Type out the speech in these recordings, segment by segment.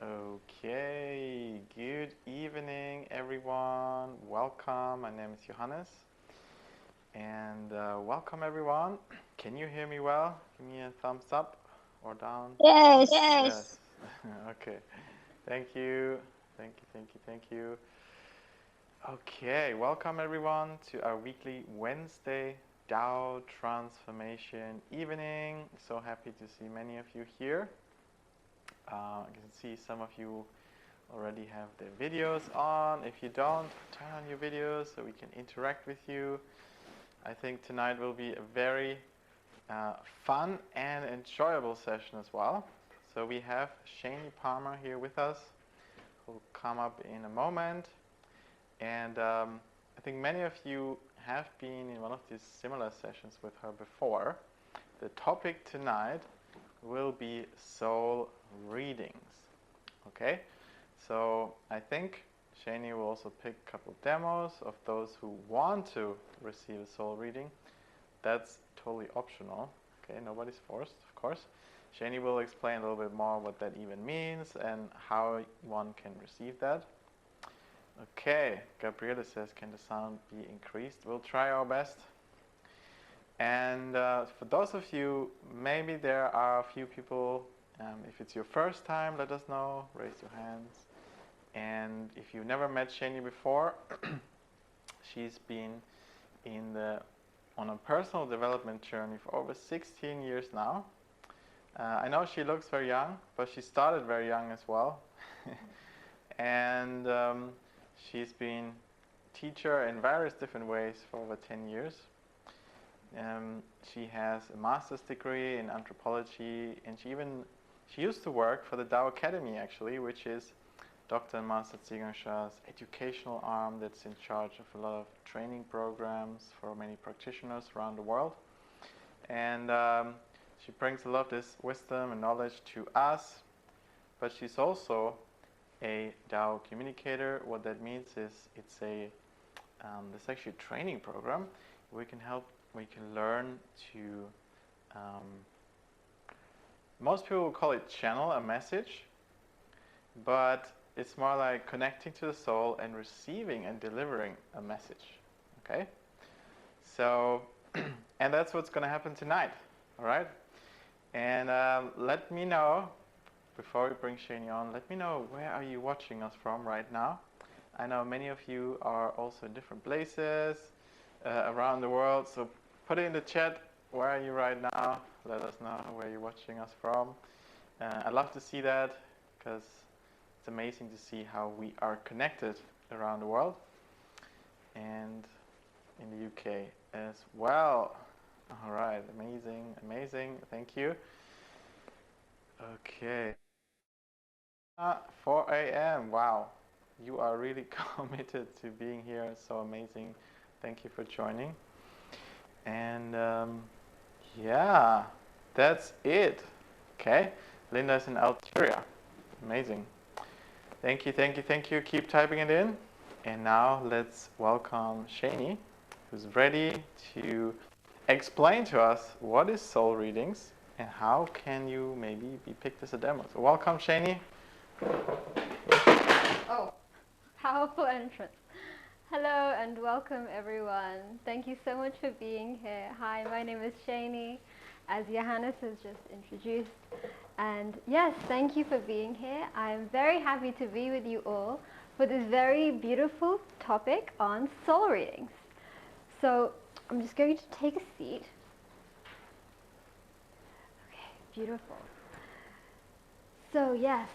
Okay, good evening everyone. Welcome. My name is Johannes and welcome everyone. Can you hear me well? Give me a thumbs up or down. Yes. Yes. Okay. Thank you. Thank you. Thank you. Thank you. Okay, welcome everyone to our weekly Wednesday Tao Transformation evening. So happy to see many of you here. I can see some of you already have the videos on. If you don't, turn on your videos so we can interact with you. I think tonight will be a very fun and enjoyable session as well. So we have Shainey Palmer here with us, who will come up in a moment. And I think many of you have been in one of these similar sessions with her before. The topic tonight will be soul readings. Okay? So I think Shainey will also pick a couple demos of those who want to receive a soul reading. That's totally optional. Okay, nobody's forced, of course. Shainey will explain a little bit more what that even means and how one can receive that. Okay, Gabriele says, can the sound be increased? We'll try our best. And for those of you, maybe there are a few people, if it's your first time, let us know, raise your hands. And if you've never met Shainey before, she's been on a personal development journey for over 16 years now. I know she looks very young, but she started very young as well. And she's been teacher in various different ways for over 10 years. She has a master's degree in anthropology, and she used to work for the Tao Academy actually, which is Dr. and Master Zhigang Sha's educational arm that's in charge of a lot of training programs for many practitioners around the world. And she brings a lot of this wisdom and knowledge to us, but she's also a Tao communicator. What that means is it's actually a training program. We can learn to, most people will call it channel a message, but it's more like connecting to the soul and receiving and delivering a message, okay? So, and that's what's going to happen tonight, all right? And let me know, before we bring Shainey on, let me know where are you watching us from right now. I know many of you are also in different places around the world, so put it in the chat, where are you right now? Let us know where you're watching us from. I'd love to see that, because it's amazing to see how we are connected around the world and in the UK as well. All right, amazing, amazing. Thank you. Okay. 4 a.m. Wow, you are really committed to being here. So amazing. Thank you for joining. And yeah, that's it. Okay, Linda's in Algeria. Amazing. Thank you, thank you, thank you. Keep typing it in. And now let's welcome Shainey, who's ready to explain to us what is soul readings and how can you maybe be picked as a demo. So welcome, Shainey. Oh, powerful entrance. Hello and welcome everyone. Thank you so much for being here. Hi, my name is Shainey, as Johannes has just introduced. And yes, thank you for being here. I'm very happy to be with you all for this very beautiful topic on soul readings. So I'm just going to take a seat. Okay, beautiful. So yes,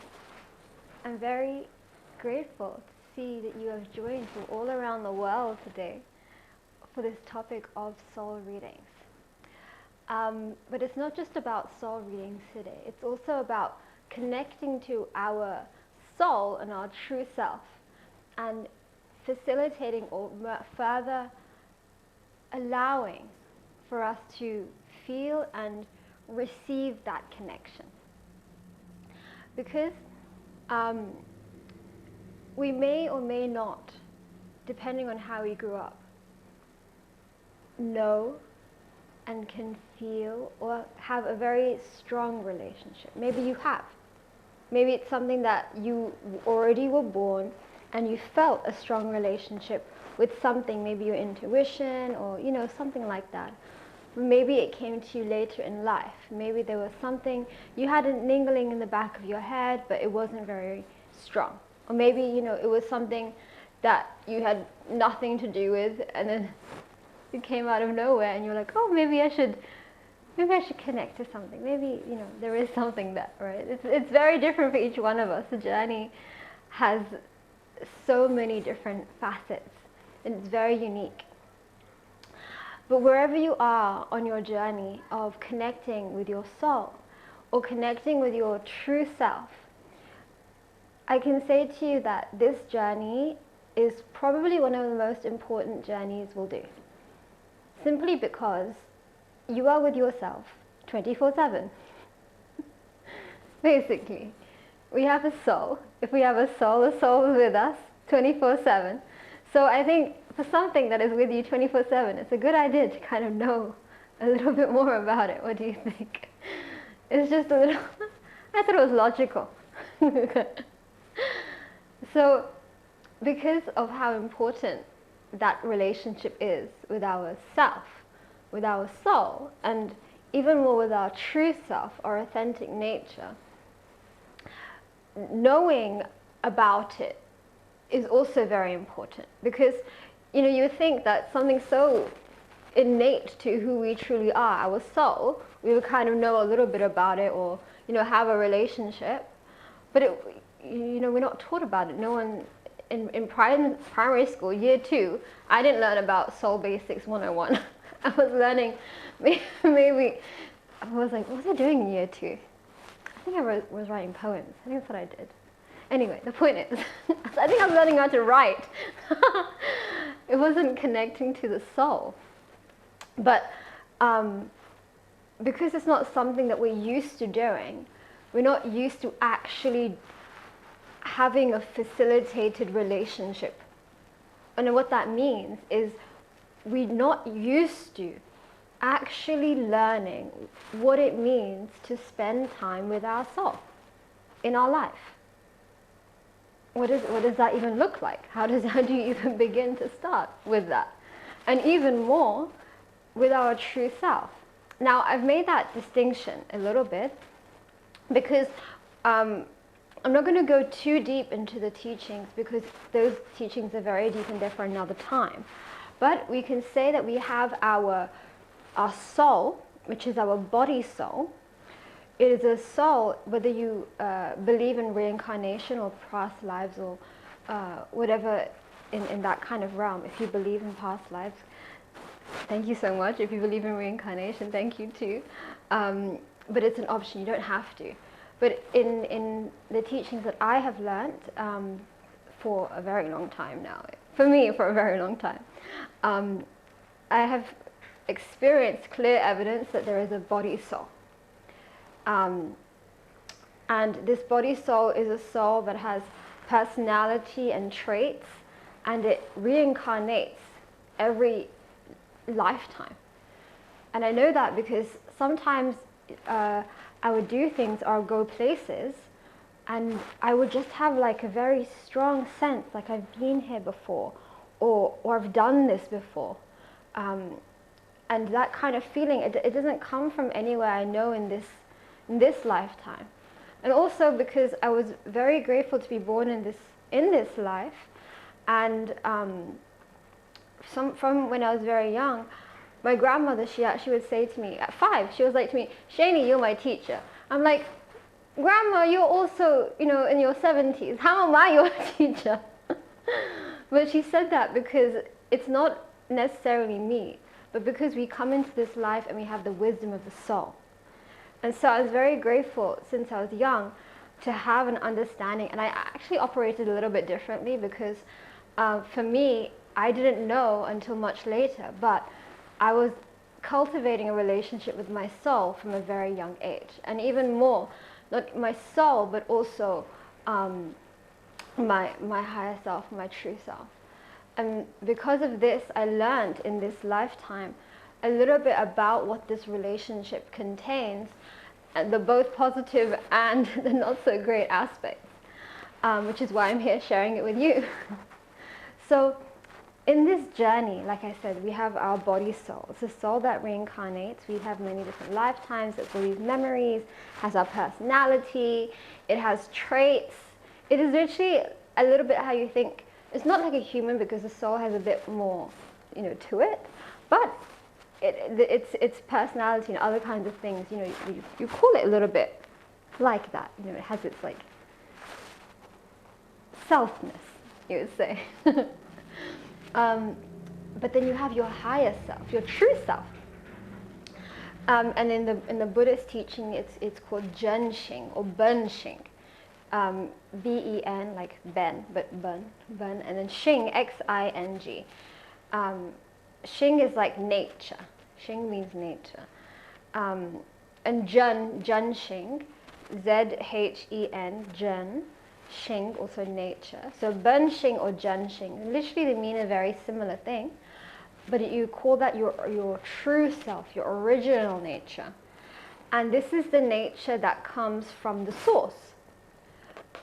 I'm very grateful to see that you have joined from all around the world today for this topic of soul readings. But it's not just about soul readings today. It's also about connecting to our soul and our true self and facilitating or further allowing for us to feel and receive that connection. Because we may or may not, depending on how we grew up, know and can feel or have a very strong relationship. Maybe you have. maybe it's something that you already were born and you felt a strong relationship with something, maybe your intuition or, you know, something like that. Maybe it came to you later in life. Maybe there was something, you had a niggling in the back of your head, but it wasn't very strong. Or maybe, you know, it was something that you had nothing to do with, and then it came out of nowhere and you're like, oh, maybe I should connect to something. Maybe, you know, there is something there, right? It's very different for each one of us. The journey has so many different facets and it's very unique. But wherever you are on your journey of connecting with your soul or connecting with your true self, I can say to you that this journey is probably one of the most important journeys we'll do. Simply because you are with yourself 24/7. Basically, we have a soul. If we have a soul, the soul is with us 24/7. So I think for something that is with you 24/7, it's a good idea to kind of know a little bit more about it. What do you think? It's just a little, I thought it was logical. So because of how important that relationship is with our self, with our soul, and even more with our true self, our authentic nature, knowing about it is also very important. Because, you know, you think that something so innate to who we truly are, our soul, we would kind of know a little bit about it or, you know, have a relationship. But, you know, we're not taught about it. No one, in primary school, year 2, I didn't learn about Soul Basics 101. I was learning, maybe, I was like, what was I doing in year 2? I think I was writing poems. I think that's what I did. Anyway, the point is, I think I was learning how to write. It wasn't connecting to the soul. But because it's not something that we're used to doing, we're not used to actually having a facilitated relationship. And what that means is we're not used to actually learning what it means to spend time with our soul in our life. What does that even look like? How do you even begin to start with that? And even more with our true self. Now, I've made that distinction a little bit because I'm not going to go too deep into the teachings because those teachings are very deep and they're for another time. But we can say that we have our soul, which is our body soul. It is a soul, whether you believe in reincarnation or past lives or whatever in that kind of realm. If you believe in past lives, thank you so much. If you believe in reincarnation, thank you too. But it's an option, you don't have to. But in the teachings that I have learned for a very long time now, for me, for a very long time, I have experienced clear evidence that there is a body soul. And this body soul is a soul that has personality and traits, and it reincarnates every lifetime. And I know that because sometimes I would do things or go places and I would just have like a very strong sense, like I've been here before or I've done this before. And that kind of feeling, it doesn't come from anywhere I know in this lifetime. And also because I was very grateful to be born in this life, and from when I was very young, my grandmother, she actually would say to me at 5, she was like to me, "Shainey, you're my teacher." I'm like, "Grandma, you're also, you know, in your 70s. How am I your teacher?" But she said that because it's not necessarily me, but because we come into this life and we have the wisdom of the soul. And so I was very grateful since I was young to have an understanding, and I actually operated a little bit differently because for me, I didn't know until much later, but I was cultivating a relationship with my soul from a very young age. And even more, not my soul, but also my higher self, my true self. And because of this, I learned in this lifetime a little bit about what this relationship contains the both positive and the not so great aspects, which is why I'm here sharing it with you. So in this journey, like I said, we have our body soul. It's a soul that reincarnates. We have many different lifetimes. It's all these memories, has our personality, it has traits. It is literally a little bit how you think. It's not like a human because the soul has a bit more, to it, but its personality and other kinds of things, you call it a little bit like that. It has its like selfness, you would say. But then you have your higher self, your true self. And in the Buddhist teaching, it's called Zhenxing or Benxing. Ben, like Ben, but Ben, and then Xing, Xing. Xing is like nature. Xing means nature. And Zhenxing, Zhen, Zhen, Xing, also nature. So Benxing or Zhenxing, literally they mean a very similar thing, but you call that your true self, your original nature. And this is the nature that comes from the source.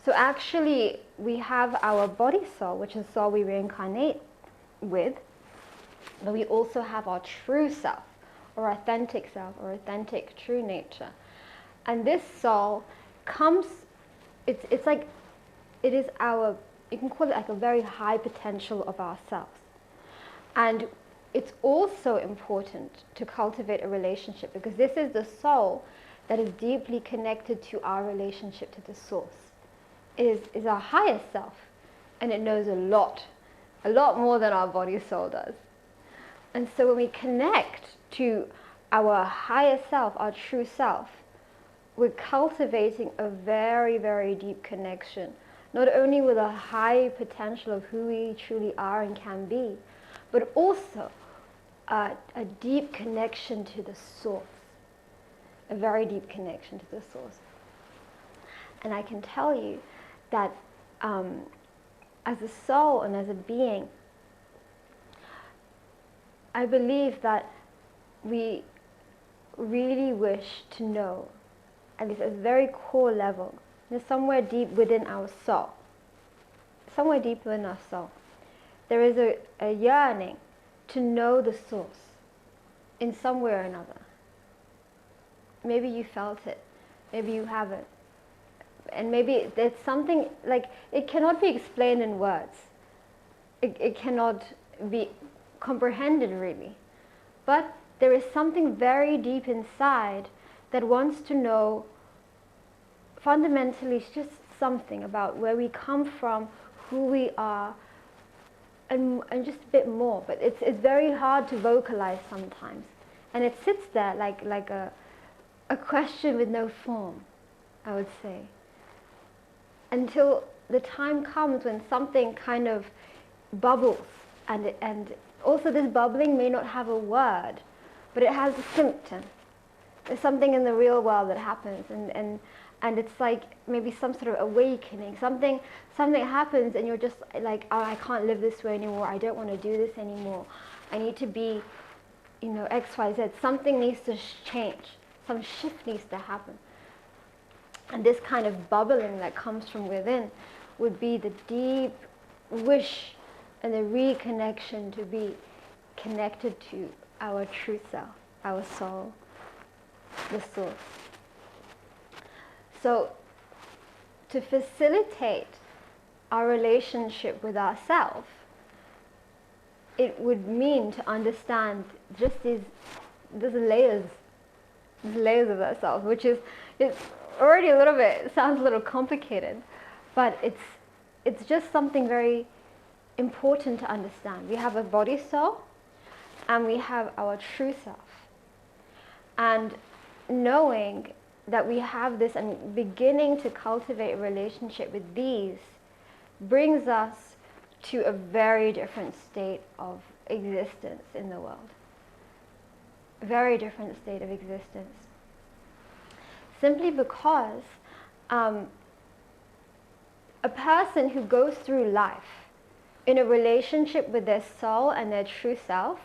So actually we have our body soul, which is the soul we reincarnate with, but we also have our true self, or authentic self, or authentic true nature. And this soul comes, it's like, it is our, you can call it like a very high potential of ourselves. And it's also important to cultivate a relationship, because this is the soul that is deeply connected to our relationship to the source. It is our higher self, and it knows a lot more than our body soul does. And so when we connect to our higher self, our true self, we're cultivating a very, very deep connection, not only with a high potential of who we truly are and can be, but also a deep connection to the source, a very deep connection to the source. And I can tell you that as a soul and as a being, I believe that we really wish to know, at least at a very core level, somewhere deep within our soul, somewhere deep within our soul, there is a yearning to know the source in some way or another. Maybe you felt it, maybe you haven't. And maybe there's something, like, it cannot be explained in words. It cannot be comprehended really. But there is something very deep inside that wants to know, fundamentally, it's just something about where we come from, who we are, and just a bit more. But it's very hard to vocalize sometimes. And it sits there like a question with no form, I would say. Until the time comes when something kind of bubbles, and also this bubbling may not have a word, but it has a symptom. There's something in the real world that happens, and it's like maybe some sort of awakening. Something happens, and you're just like, oh, I can't live this way anymore. I don't want to do this anymore. I need to be, X, Y, Z. Something needs to change. Some shift needs to happen. And this kind of bubbling that comes from within would be the deep wish and the reconnection to be connected to our true self, our soul, the source. So to facilitate our relationship with ourselves, it would mean to understand just these layers of ourselves, which is, it's already a little bit, it sounds a little complicated, but it's just something very important to understand. We have a body soul, and we have our true self. And knowing that we have this and beginning to cultivate a relationship with these brings us to a very different state of existence in the world. A very different state of existence. Simply because a person who goes through life in a relationship with their soul and their true self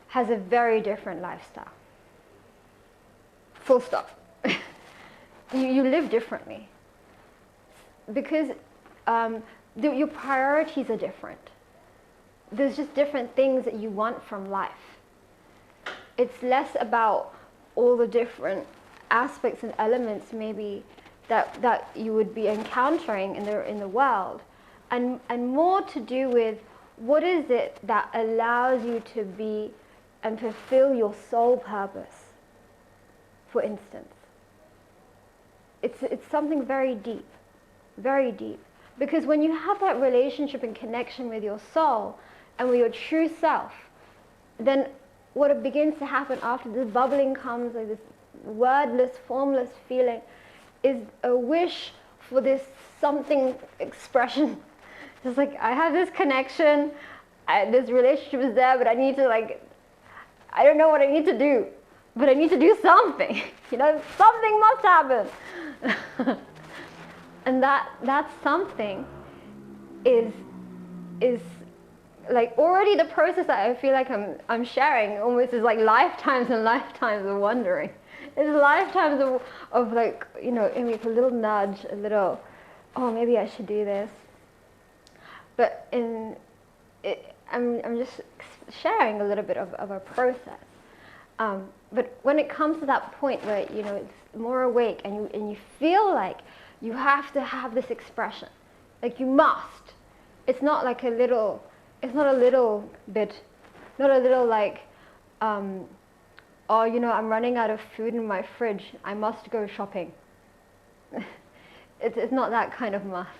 has a very different lifestyle. Full stop. you live differently because your priorities are different. There's just different things that you want from life. It's less about all the different aspects and elements maybe that you would be encountering in the world, and more to do with what is it that allows you to be and fulfill your soul purpose, for instance. It's something very deep, very deep. Because when you have that relationship and connection with your soul and with your true self, then what begins to happen after this bubbling comes, like this wordless, formless feeling, is a wish for this something expression. It's like, I have this connection, this relationship is there, but I need to I don't know what I need to do, but I need to do something. Something must happen. And that something is like already the process that I feel like I'm sharing almost is like lifetimes and lifetimes of wondering. It's lifetimes of maybe a little nudge, a little, oh, maybe I should do this. But I'm just sharing a little bit of a process. But when it comes to that point where it's more awake and you feel like you have to have this expression, like you must. It's not like a little. It's not a little bit, not a little I'm running out of food in my fridge. I must go shopping. It's not that kind of must.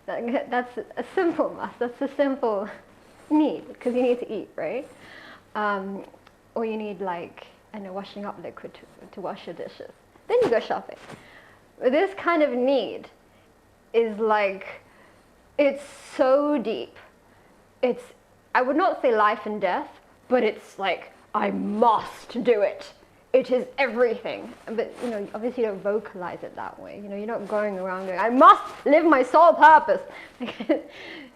That's a simple must. That's a simple need because you need to eat, right? Or you need washing up liquid to wash your dishes. Then you go shopping. But this kind of need is it's so deep. I would not say life and death, but it's I must do it. It is everything. But obviously you don't vocalize it that way. You're not going around going, I must live my soul purpose. But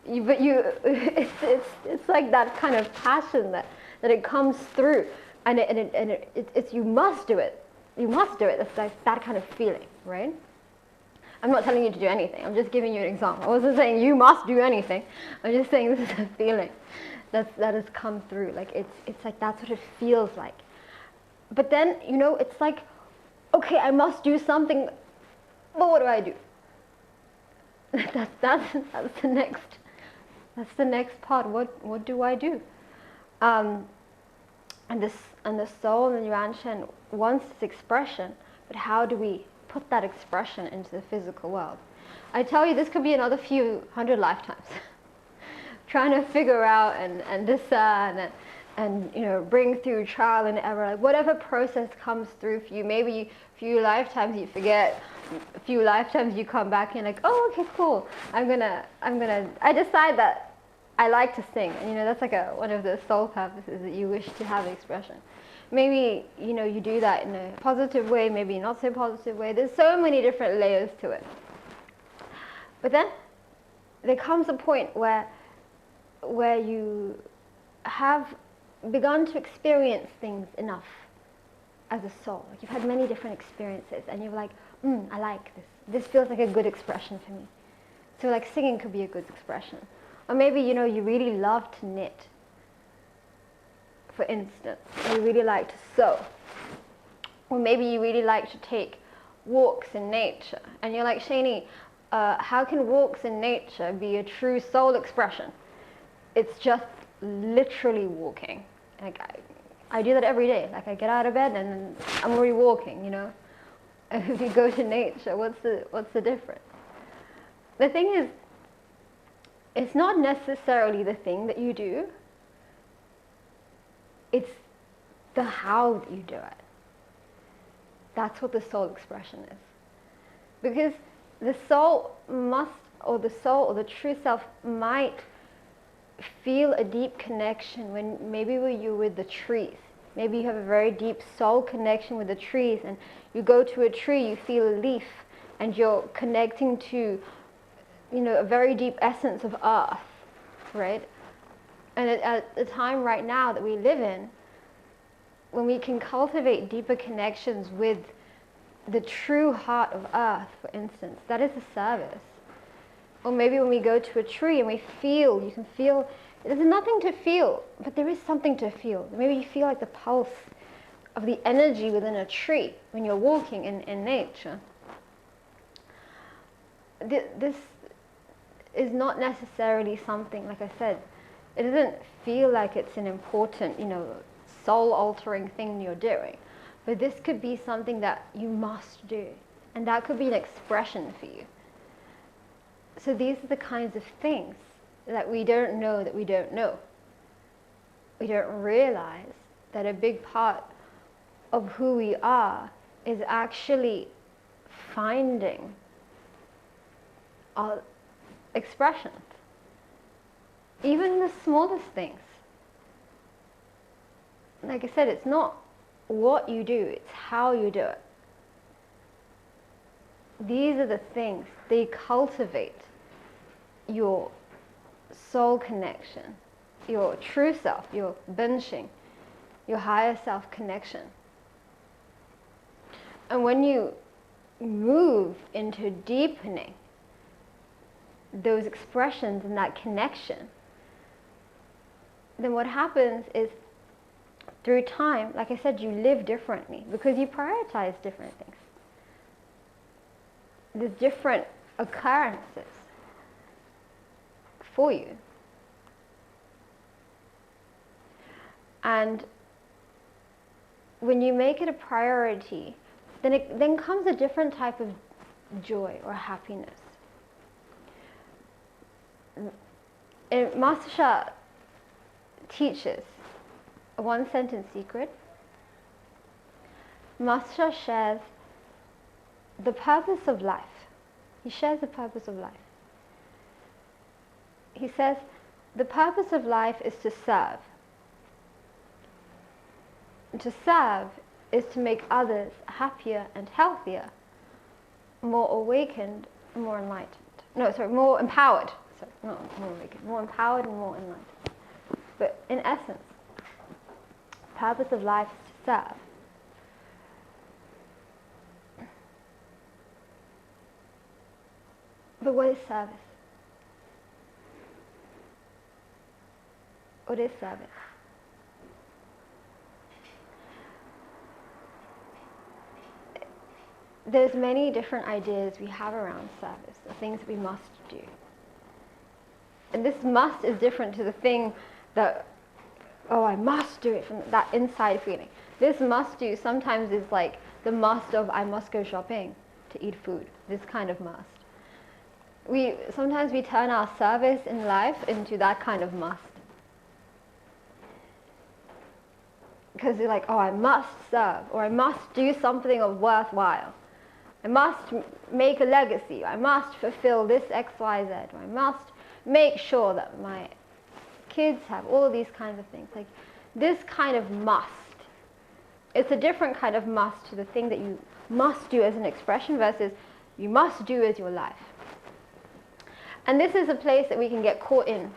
it's like that kind of passion that it comes through, and it's you must do it. You must do it. It's like that kind of feeling, right? I'm not telling you to do anything. I'm just giving you an example. I wasn't saying you must do anything. I'm just saying this is a feeling that has come through. It's like that's what it feels like. But then it's like, okay, I must do something. But what do I do? That's the next part. What do I do? And the soul and the Yuan-Shen wants this expression, but how do we put that expression into the physical world? I tell you, this could be another few hundred lifetimes. Trying to figure out and discern and bring through trial and error, whatever process comes through for you. Maybe a few lifetimes you forget, a few lifetimes you come back and oh, okay, cool. I decide that I like to sing, and that's one of the soul purposes that you wish to have expression. Maybe you do that in a positive way, maybe not so positive way. There's so many different layers to it. But then there comes a point where you have begun to experience things enough as a soul. You've had many different experiences, and you're like, I like this. This feels like a good expression for me. So singing could be a good expression. Or maybe you really love to knit, for instance. You really like to sew. Or maybe you really like to take walks in nature. And you're like, Shainey, how can walks in nature be a true soul expression? It's just literally walking. I do that every day. I get out of bed and I'm already walking, If you go to nature, what's the difference? The thing is, it's not necessarily the thing that you do. It's the how that you do it. That's what the soul expression is. Because the soul or the true self might feel a deep connection when you're with the trees. Maybe you have a very deep soul connection with the trees, and you go to a tree, you feel a leaf, and you're connecting to, a very deep essence of earth, right? And at the time right now that we live in, when we can cultivate deeper connections with the true heart of earth, for instance, that is a service. Or maybe when we go to a tree and we feel, you can feel, there's nothing to feel, but there is something to feel. Maybe you feel like the pulse of the energy within a tree when you're walking in nature. This is not necessarily something, like I said, it doesn't feel like it's an important, soul-altering thing you're doing. But this could be something that you must do. And that could be an expression for you. So these are the kinds of things that we don't know that we don't know. We don't realize that a big part of who we are is actually finding our expressions. Even the smallest things. Like I said, it's not what you do, it's how you do it. These are the things, they cultivate your soul connection, your true self, your benching, your higher self connection. And when you move into deepening those expressions and that connection, then what happens is through time, like I said, you live differently because you prioritize different things. There's different occurrences for you. And when you make it a priority, then comes a different type of joy or happiness. And Master Sha teaches a one-sentence secret. Master Sha shares the purpose of life. He shares the purpose of life. He says, the purpose of life is to serve. And to serve is to make others happier and healthier, more awakened, more enlightened. No, sorry, more empowered. Sorry, not more awakened, more empowered and more enlightened. But in essence, the purpose of life is to serve. But what is service? What is service? There's many different ideas we have around service, the things we must do. And this must is different to the thing that, oh, I must do it, from that inside feeling. This must do sometimes is like the must of I must go shopping to eat food, this kind of must. Sometimes we turn our service in life into that kind of must. Because you're like, oh, I must serve, or I must do something of worthwhile. I must make a legacy, I must fulfill this X, Y, Z, or I must make sure that my kids have all of these kinds of things. Like this kind of must. It's a different kind of must to the thing that you must do as an expression versus you must do as your life. And this is a place that we can get caught in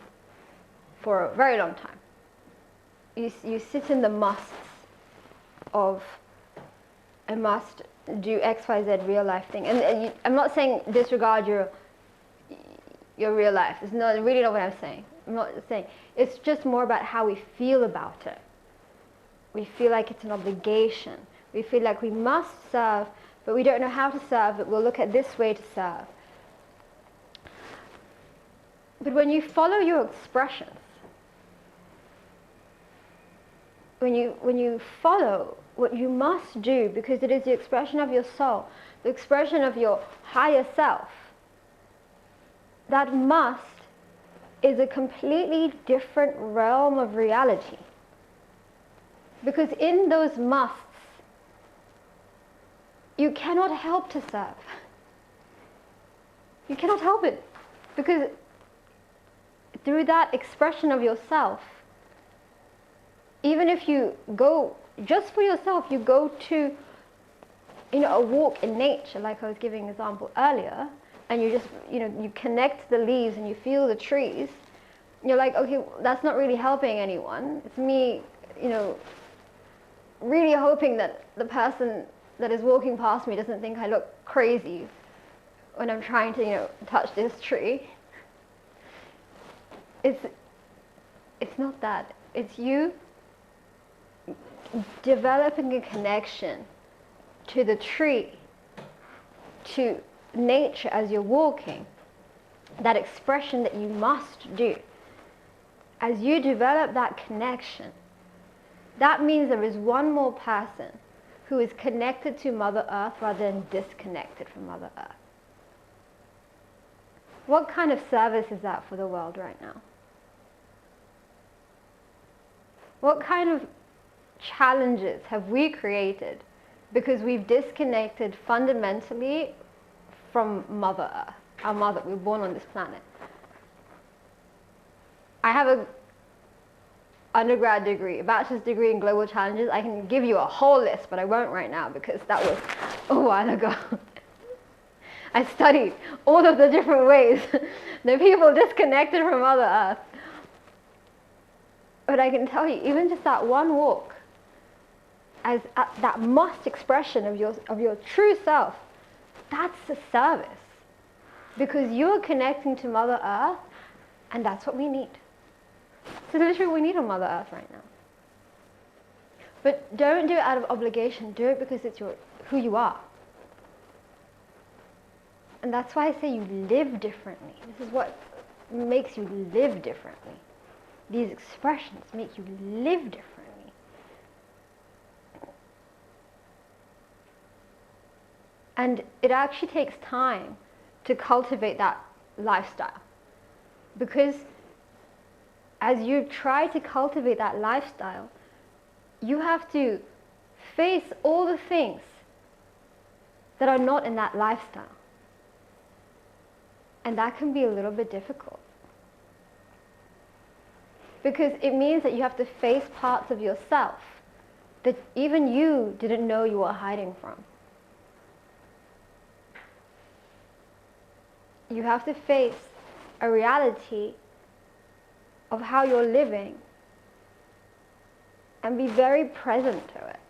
for a very long time. You sit in the musts of I must do X, Y, Z real life thing. And I'm not saying disregard your real life. It's not really not what I'm saying. I'm not saying. It's just more about how we feel about it. We feel like it's an obligation. We feel like we must serve, but we don't know how to serve, but we'll look at this way to serve. But when you follow your expressions, when you follow what you must do, because it is the expression of your soul, the expression of your higher self, that must is a completely different realm of reality. Because in those musts, you cannot help to serve. You cannot help it. Because through that expression of yourself, even if you go just for yourself, you go to a walk in nature, like I was giving an example earlier, and you just you connect the leaves and you feel the trees, you're like, okay, that's not really helping anyone. It's me really hoping that the person that is walking past me doesn't think I look crazy when I'm trying to, touch this tree. It's not that. It's you developing a connection to the tree, to nature as you're walking. That expression that you must do. As you develop that connection, that means there is one more person who is connected to Mother Earth rather than disconnected from Mother Earth. What kind of service is that for the world right now? What kind of challenges have we created because we've disconnected fundamentally from Mother Earth, our mother? We were born on this planet. I have a undergrad degree, a bachelor's degree in global challenges. I can give you a whole list, but I won't right now because that was a while ago. I studied all of the different ways that people disconnected from Mother Earth. But I can tell you, even just that one walk, as that must expression of your true self, that's a service. Because you're connecting to Mother Earth, and that's what we need. So literally we need a Mother Earth right now. But don't do it out of obligation, do it because it's who you are. And that's why I say you live differently. This is what makes you live differently. These expressions make you live differently. And it actually takes time to cultivate that lifestyle. Because as you try to cultivate that lifestyle, you have to face all the things that are not in that lifestyle. And that can be a little bit difficult. Because it means that you have to face parts of yourself that even you didn't know you were hiding from. You have to face a reality of how you're living and be very present to it.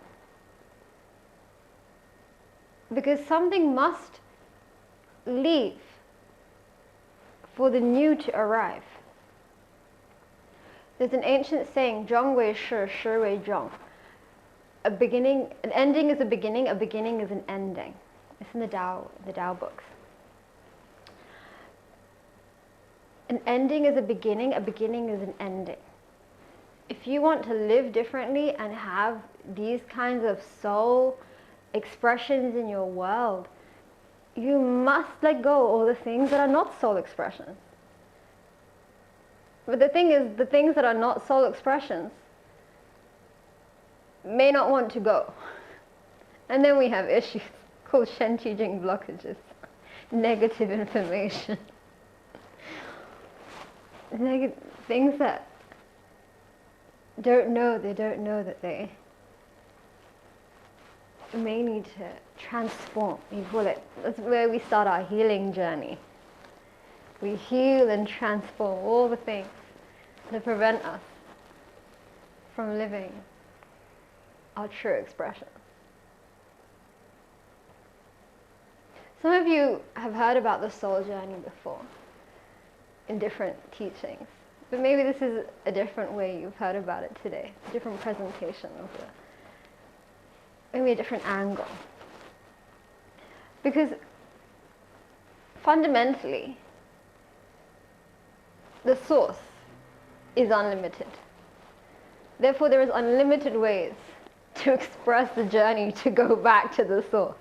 Because something must leave for the new to arrive. There's an ancient saying, 终为始，始为终. An ending is a beginning is an ending. It's in the Tao books. An ending is a beginning is an ending. If you want to live differently and have these kinds of soul expressions in your world, you must let go all the things that are not soul expressions. But the thing is, the things that are not soul expressions may not want to go. And then we have issues called Shen Qi Jing blockages, negative information. Things that don't know that they may need to transform. We call it, that's where we start our healing journey. We heal and transform all the things that prevent us from living our true expression. Some of you have heard about the soul journey before in different teachings, but maybe this is a different way you've heard about it today, a different presentation of it, maybe a different angle. Because fundamentally, the source is unlimited. Therefore, there is unlimited ways to express the journey to go back to the source,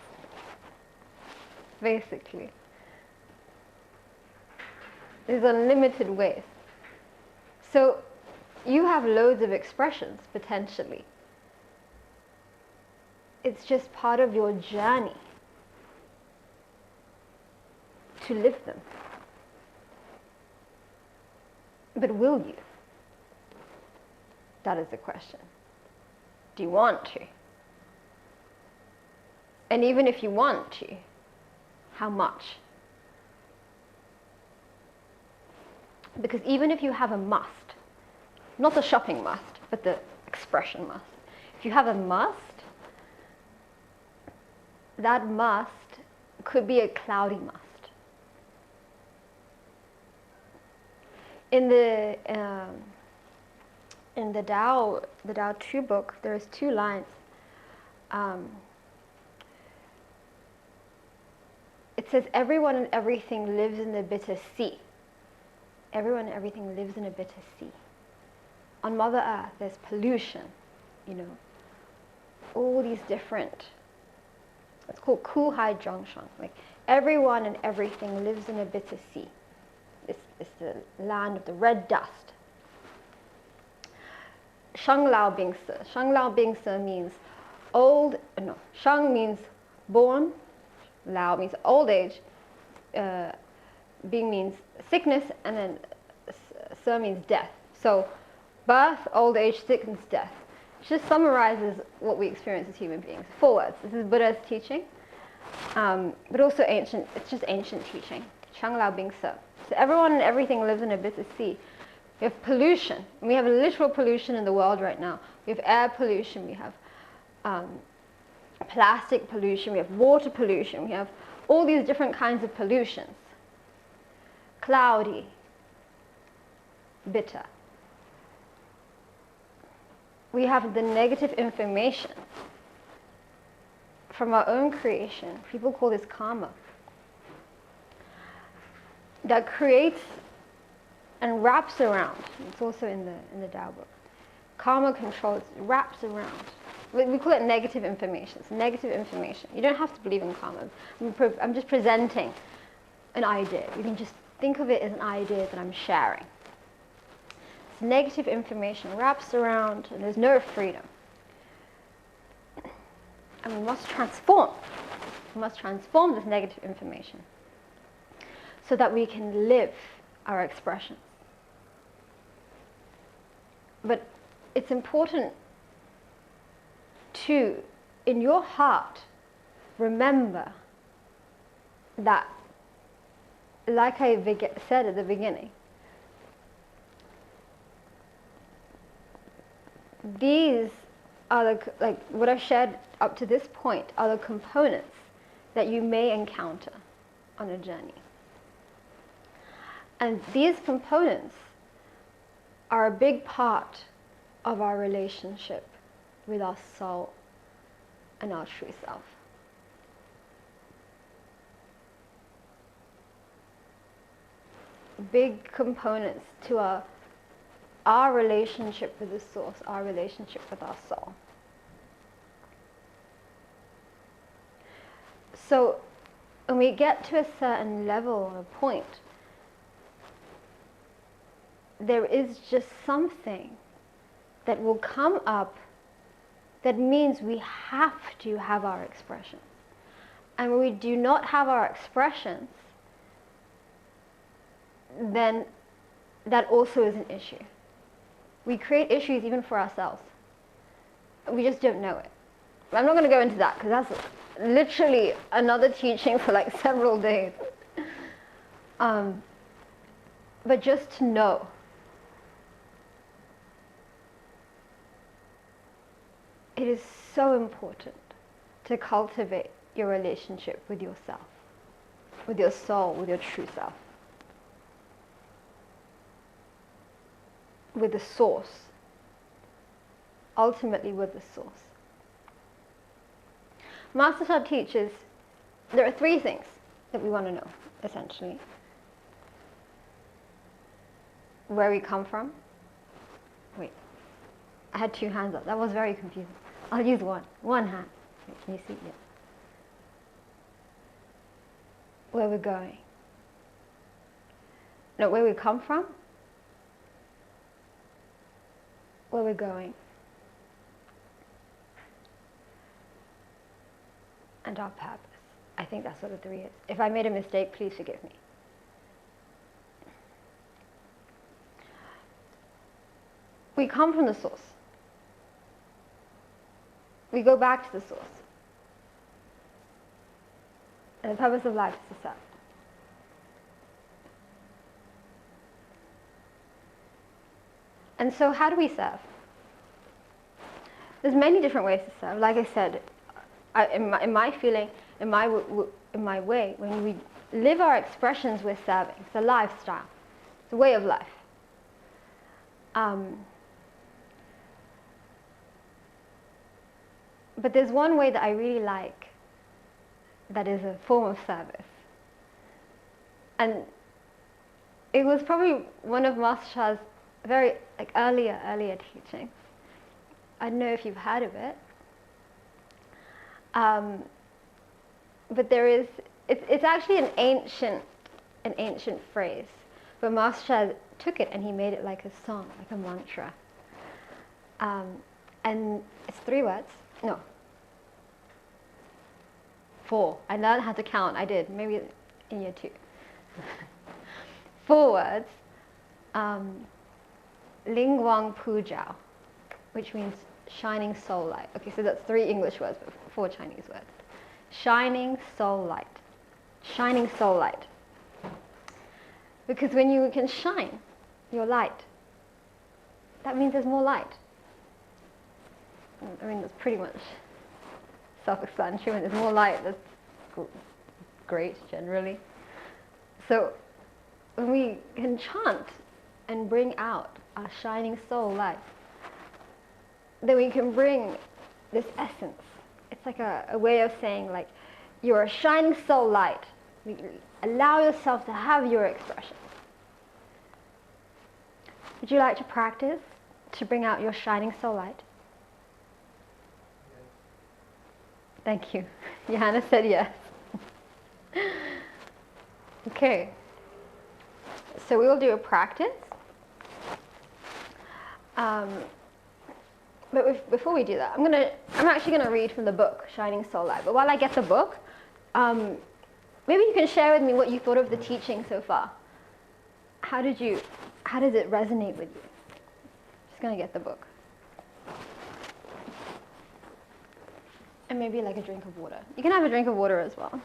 basically. There's unlimited ways. So you have loads of expressions, potentially. It's just part of your journey to live them. But will you? That is the question. Do you want to? And even if you want to, how much? Because even if you have a must, not the shopping must, but the expression must. If you have a must, that must could be a cloudy must. In the Tao, the Tao 2 book, there's 2 lines. It says, everyone and everything lives in the bitter sea. Everyone and everything lives in a bitter sea. On Mother Earth, there's pollution, all these different, it's called Kuhai Zhongshan. Like, everyone and everything lives in a bitter sea. It's the land of the red dust. Shang Lao Bing Se. Shang Lao Bing Se means Shang means born, Lao means old age, Bing means sickness, and then Se means death. So birth, old age, sickness, death. It just summarizes what we experience as human beings. 4 words. This is Buddha's teaching, but also ancient. It's just ancient teaching. Shang Lao Bing Se. So everyone and everything lives in a bitter sea. We have pollution. And we have literal pollution in the world right now. We have air pollution. We have plastic pollution. We have water pollution. We have all these different kinds of pollutions. Cloudy, bitter. We have the negative information from our own creation. People call this karma. That creates and wraps around. It's also in the Tao book. Karma controls, wraps around. We call it negative information. It's negative information. You don't have to believe in karma. I'm just presenting an idea. You can just think of it as an idea that I'm sharing. It's negative information wraps around, and there's no freedom. And we must transform. We must transform this negative information so that we can live our expressions. But it's important to, in your heart, remember that, like I said at the beginning, these are what I've shared up to this point are the components that you may encounter on a journey. And these components are a big part of our relationship with our soul and our true self. Big components to our relationship with the source, our relationship with our soul. So when we get to a certain level or a point, there is just something that will come up that means we have to have our expressions. And when we do not have our expressions, then that also is an issue. We create issues even for ourselves. We just don't know it. I'm not going to go into that because that's literally another teaching for like several days. But just to know it is so important to cultivate your relationship with yourself, with your soul, with your true self, with the source, ultimately with the source. Master Sha teaches there are 3 things that we want to know, essentially. Where we come from. Wait, I had 2 hands up. That was very confusing. I'll use one hand. Wait, can you see it? Where we're going. No, where we come from. Where we're going. And our purpose. I think that's what the 3 is. If I made a mistake, please forgive me. We come from the source. We go back to the source. And the purpose of life is to serve. And so how do we serve? There's many different ways to serve. Like I said, in my feeling, in my way, when we live our expressions with serving. It's a lifestyle. It's a way of life. But there's one way that I really like that is a form of service. And it was probably one of Master Sha's very earlier teachings. I don't know if you've heard of it. But it's actually an ancient phrase. But Master Sha took it and he made it like a song, like a mantra. And it's 3 words. No. 4. I learned how to count. I did, maybe in year 2. 4 words. Ling Wang Pu Jiao, which means shining soul light. Okay, so that's 3 English words, but 4 Chinese words. Shining soul light. Shining soul light. Because when you can shine your light, that means there's more light. I mean, that's pretty much self-explanatory. When there's more light, that's great, generally. So when we can chant and bring out our shining soul light, then we can bring this essence. It's like a way of saying, like, you're a shining soul light. Allow yourself to have your expression. Would you like to practice to bring out your shining soul light? Yes. Thank you. Johanna said yes. Okay. So we will do a practice. But before we do that, I'm actually going to read from the book, Shining Soul Light. But while I get the book, maybe you can share with me what you thought of the teaching so far. How does it resonate with you? Just going to get the book. And maybe like a drink of water. You can have a drink of water as well.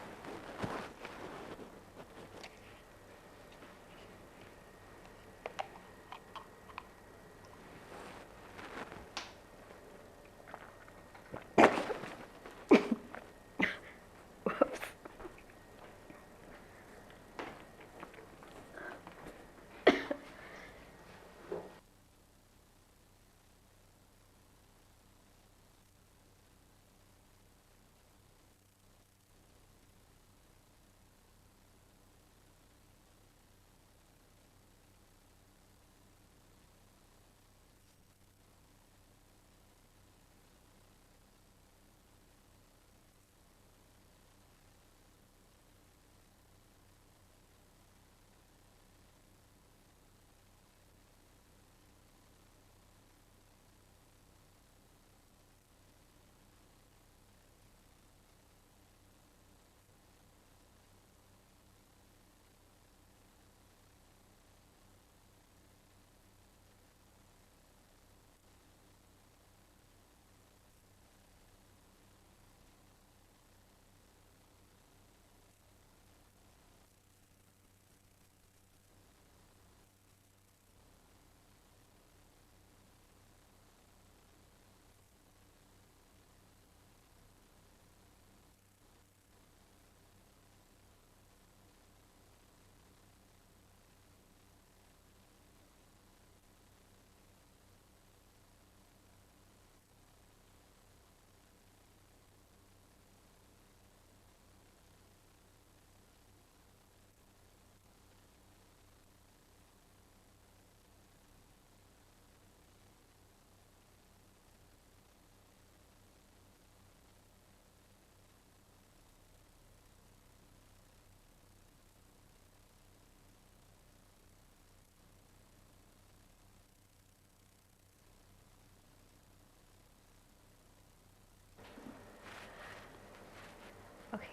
Okay.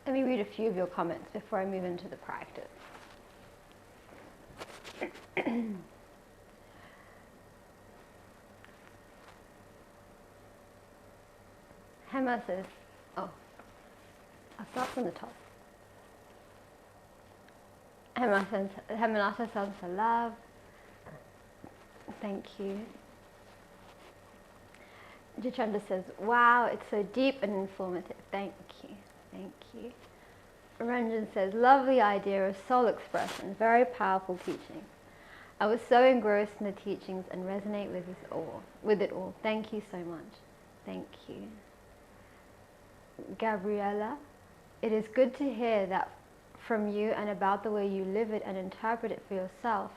Let me read a few of your comments before I move into the practice. Hema says, I'll start from the top. Hemanata says, love. Thank you. Jitendra says, wow, it's so deep and informative. Thank you. Thank you. Ranjan says, lovely idea of soul expression, very powerful teaching. I was so engrossed in the teachings and resonate with it all. Thank you so much. Thank you. Gabriella, it is good to hear that from you and about the way you live it and interpret it for yourself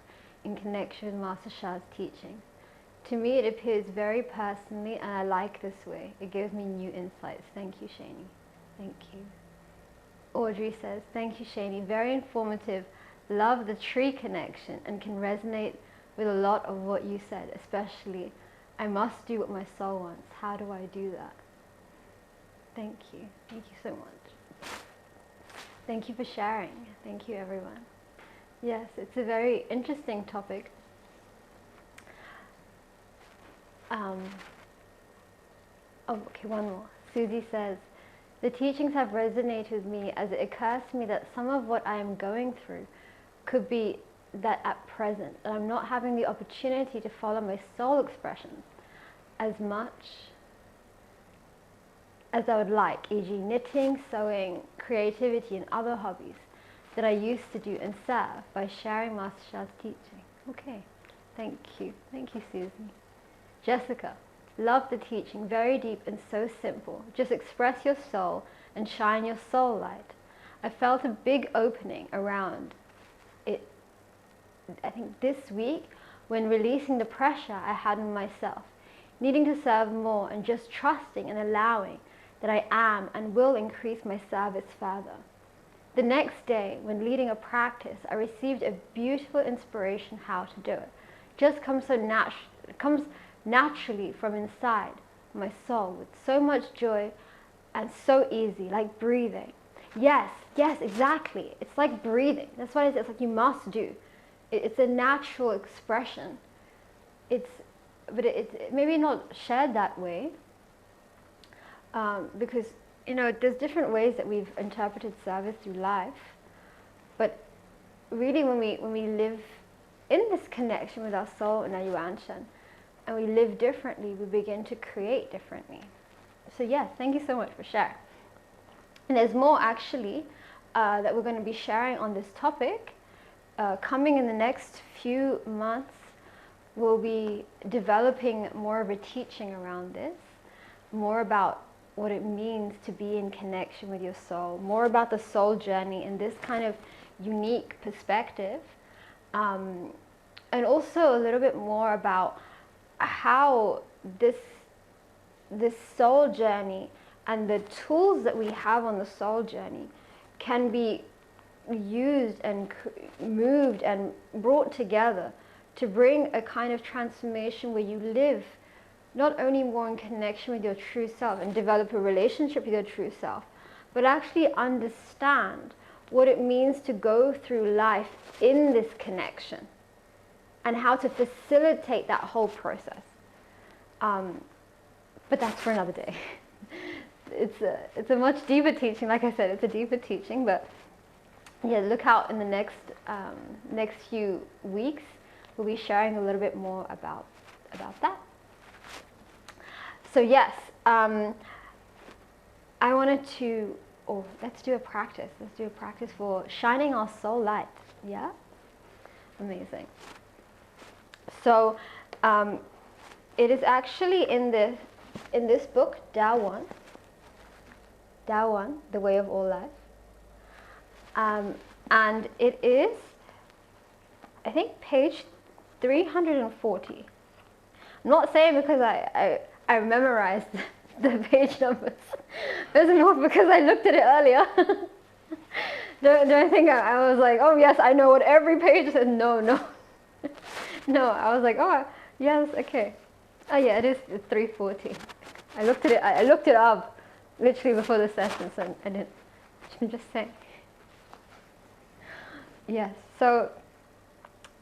in connection with Master Sha's teaching. To me it appears very personally and I like this way. It gives me new insights. Thank you, Shainey. Thank you. Audrey says, thank you, Shainey. Very informative. Love the tree connection and can resonate with a lot of what you said, especially, I must do what my soul wants. How do I do that? Thank you. Thank you so much. Thank you for sharing. Thank you, everyone. Yes, it's a very interesting topic. Okay, one more. Susie says, the teachings have resonated with me as it occurs to me that some of what I am going through could be that at present, that I'm not having the opportunity to follow my soul expressions as much as I would like, e.g. knitting, sewing, creativity and other hobbies that I used to do and serve by sharing Master Sha's teaching. Okay, thank you. Thank you, Susie. Jessica, love the teaching, very deep and so simple. Just express your soul and shine your soul light. I felt a big opening around it, I think this week, when releasing the pressure I had on myself, needing to serve more and just trusting and allowing that I am and will increase my service further. The next day, when leading a practice, I received a beautiful inspiration how to do it. Just comes naturally from inside my soul with so much joy and so easy, like breathing. Yes, exactly. It's like breathing. That's what it is. It's like you must do. It's a natural expression. But it's maybe not shared that way because, you know, there's different ways that we've interpreted service through life. But really, when we live in this connection with our soul and our Yuan-Shen, and we live differently, we begin to create differently. So yes, thank you so much for sharing. And there's more actually that we're going to be sharing on this topic. Coming in the next few months, we'll be developing more of a teaching around this, more about what it means to be in connection with your soul, more about the soul journey in this kind of unique perspective, and also a little bit more about how this soul journey and the tools that we have on the soul journey can be used and moved and brought together to bring a kind of transformation where you live not only more in connection with your true self and develop a relationship with your true self, but actually understand what it means to go through life in this connection and how to facilitate that whole process. But that's for another day. It's a much deeper teaching. Like I said, it's a deeper teaching, but yeah, look out in the next few weeks. We'll be sharing a little bit more about that. So yes, I wanted to, let's do a practice. Let's do a practice for shining our soul light. Yeah? Amazing. So it is actually in this book, Tao One, The Way of All Life. And it is, I think, page 340. I'm not saying because I memorized the page numbers. It's more because I looked at it earlier. Don't think I was like, oh yes, I know what every page says. No. No, I was like, oh yes, okay. Oh yeah, it's 340. I looked at it. I looked it up literally before the session, so I didn't. I'm just saying. Yes. So,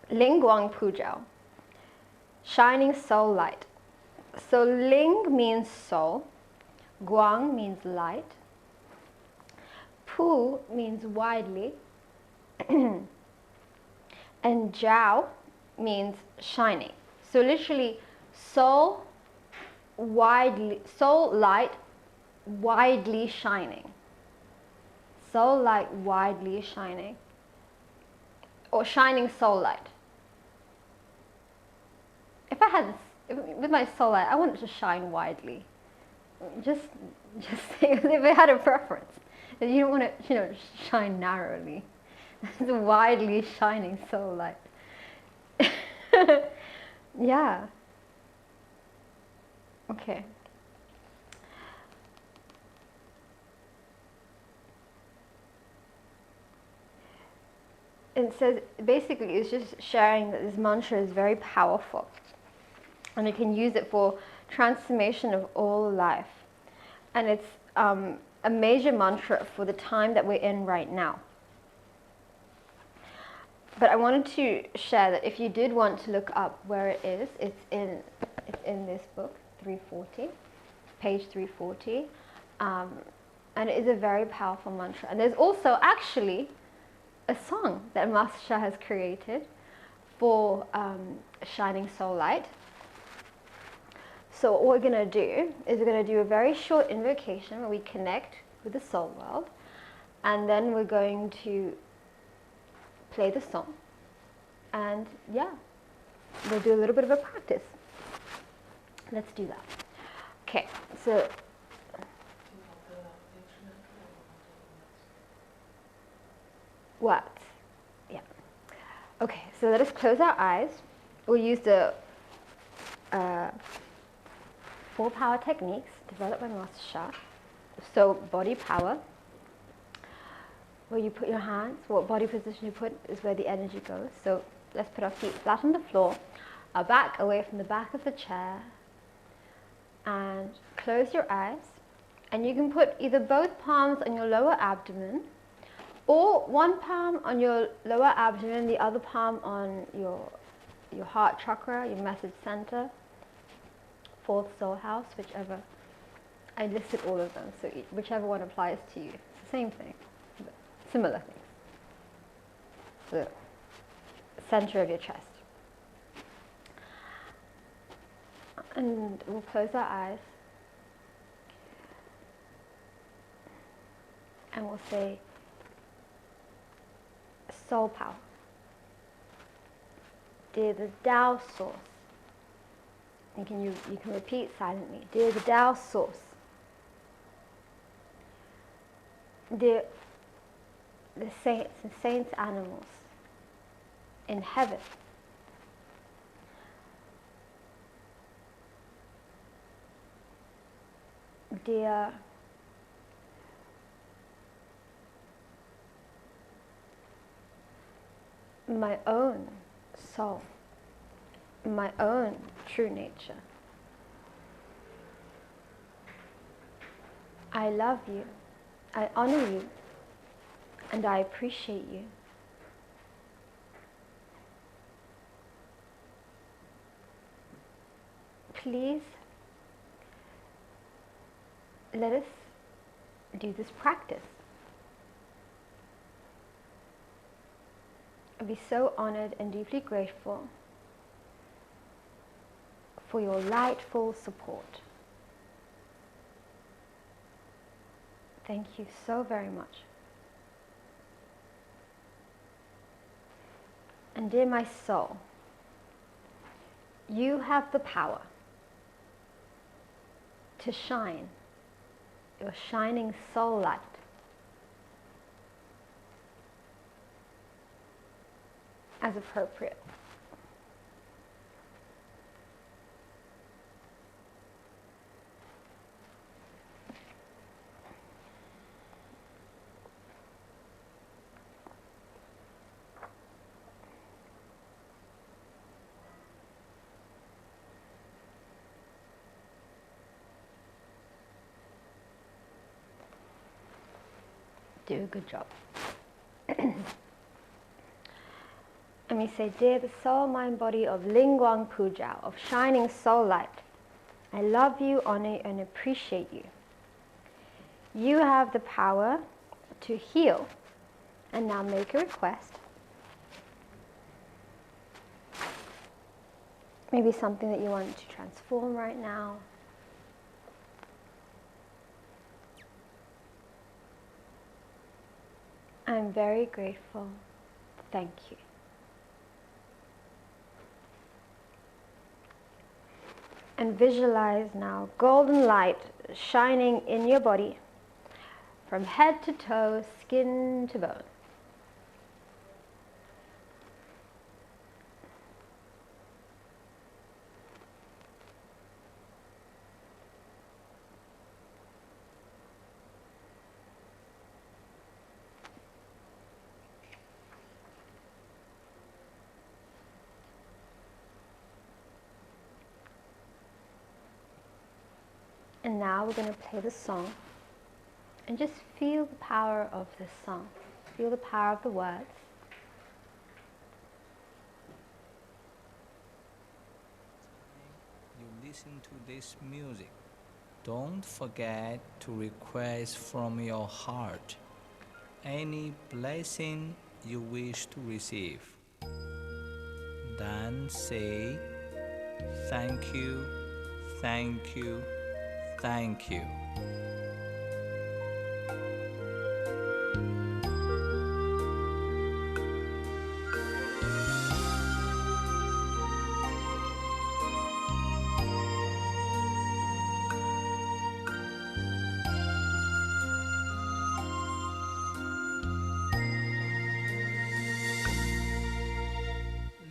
Ling Guang Pujao, shining soul light. So Ling means soul, Guang means light, Pu means widely, and Jiao means shining. So literally, soul light, widely shining. soul light widely shining, or shining soul light. If I had, with my soul light, I want it to shine widely. Just say, if I had a preference, that you don't want it, shine narrowly. It's a widely shining soul light. Yeah. Okay. It says, basically, it's just sharing that this mantra is very powerful. And you can use it for transformation of all life. And it's a major mantra for the time that we're in right now. But I wanted to share that if you did want to look up where it is, it's in this book, 340, page 340. And it is a very powerful mantra. And there's also actually a song that Master Sha has created for Shining Soul Light. So what we're going to do is we're going to do a very short invocation where we connect with the soul world, and then we're going to play the song, and yeah, we'll do a little bit of a practice. Let's do that. Okay, so what? Yeah. Okay, so let us close our eyes. We'll use the 4 power techniques developed by Master Sha. So body power, where you put your hands, what body position you put is where the energy goes. So let's put our feet flat on the floor, our back away from the back of the chair, and close your eyes. And you can put either both palms on your lower abdomen, or one palm on your lower abdomen, the other palm on your heart chakra, your message center, 4th soul house, whichever. I listed all of them, so whichever one applies to you. It's the same thing, but similar things. The center of your chest. And we'll close our eyes. And we'll say, soul power. Dear the Tao source. You can repeat silently. Dear the Tao source. Dear the saints and saints animals in heaven. Dear my own soul, my own true nature. I love you, I honor you, and I appreciate you. Please let us do this practice. I'd be so honored and deeply grateful for your lightful support. Thank you so very much. And dear my soul, you have the power to shine your shining soul light as appropriate. Do a good job. And we say, dear the soul, mind, body of Lingguang Pujiao, of shining soul light, I love you, honor, and appreciate you. You have the power to heal. And now make a request. Maybe something that you want to transform right now. I'm very grateful. Thank you. And visualize now golden light shining in your body from head to toe, skin to bone. And now we're going to play the song and just feel the power of this song. Feel the power of the words. You listen to this music. Don't forget to request from your heart any blessing you wish to receive. Then say, thank you, thank you, thank you.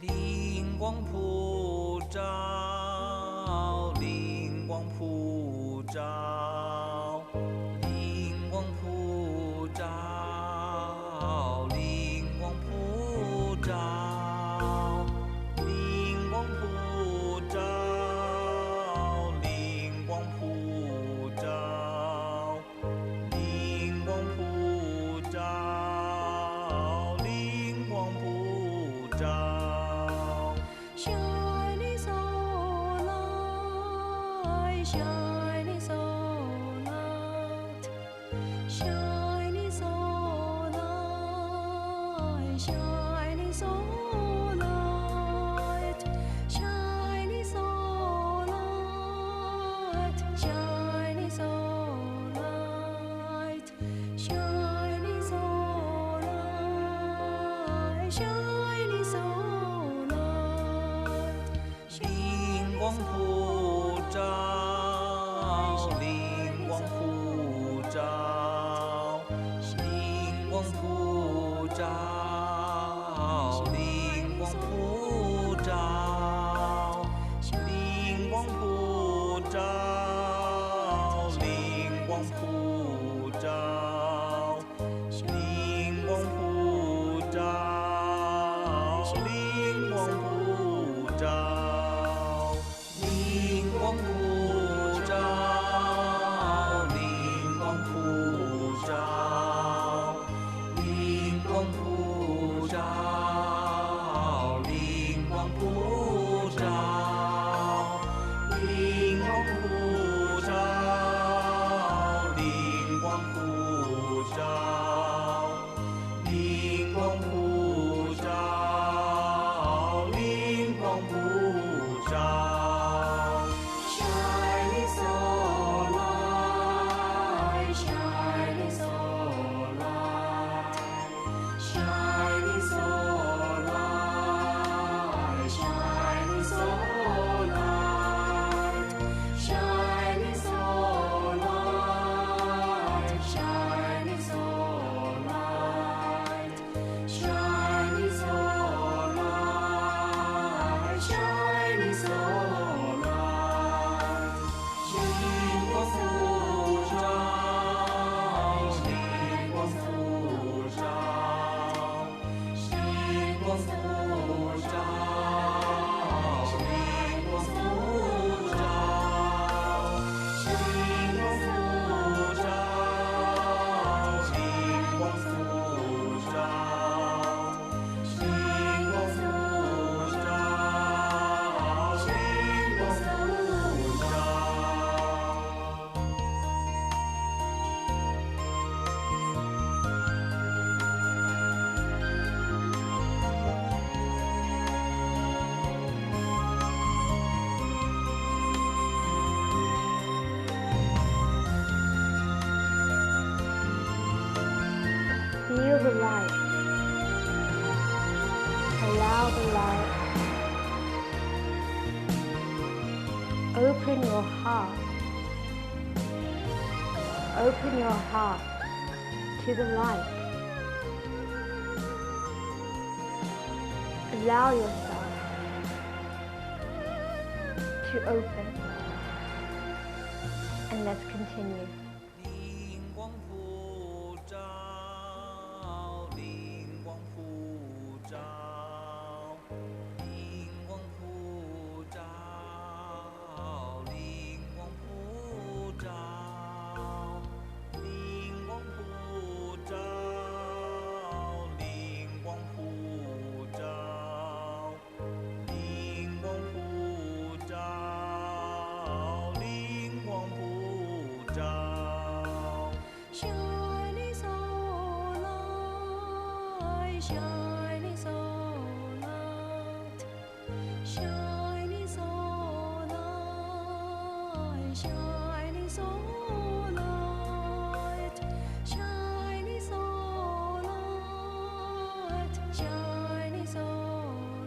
灵光普照，灵光普照，灵光普照，灵光普照，灵光普照，灵光普照，灵光普照，灵光普照。Shining so light, shining so light, shining so light, shining so light, shining so light, shining so light, shining so light, shining so light. 灵光普照，灵光普照，灵光普照，灵光普照，灵光普照，灵光普照，灵光普照，灵光普照。灵光普照，灵光普照，灵光普照，灵光普照，灵光普照，灵光普照，灵光普照。allow the light. Open your heart. Open your heart to the light. Allow yourself to open. And let's continue. 灵光普照，灵光普照，灵光普照，灵光普照，灵光普照，灵光普照，灵光普照，灵光普照。 Shining so light, shining so light, shining so light, shining so light, shining so light, shining so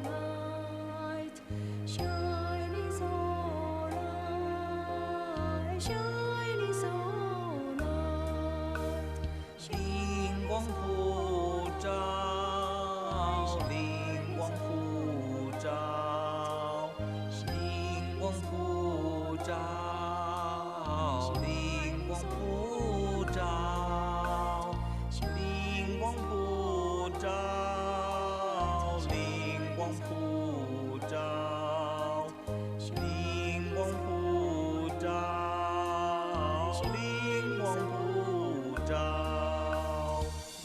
light, shining so light, shining so light. 灵光普照，灵光普照，灵光普照，灵光普照，灵光普照，灵光普照，灵光普照，灵光普照。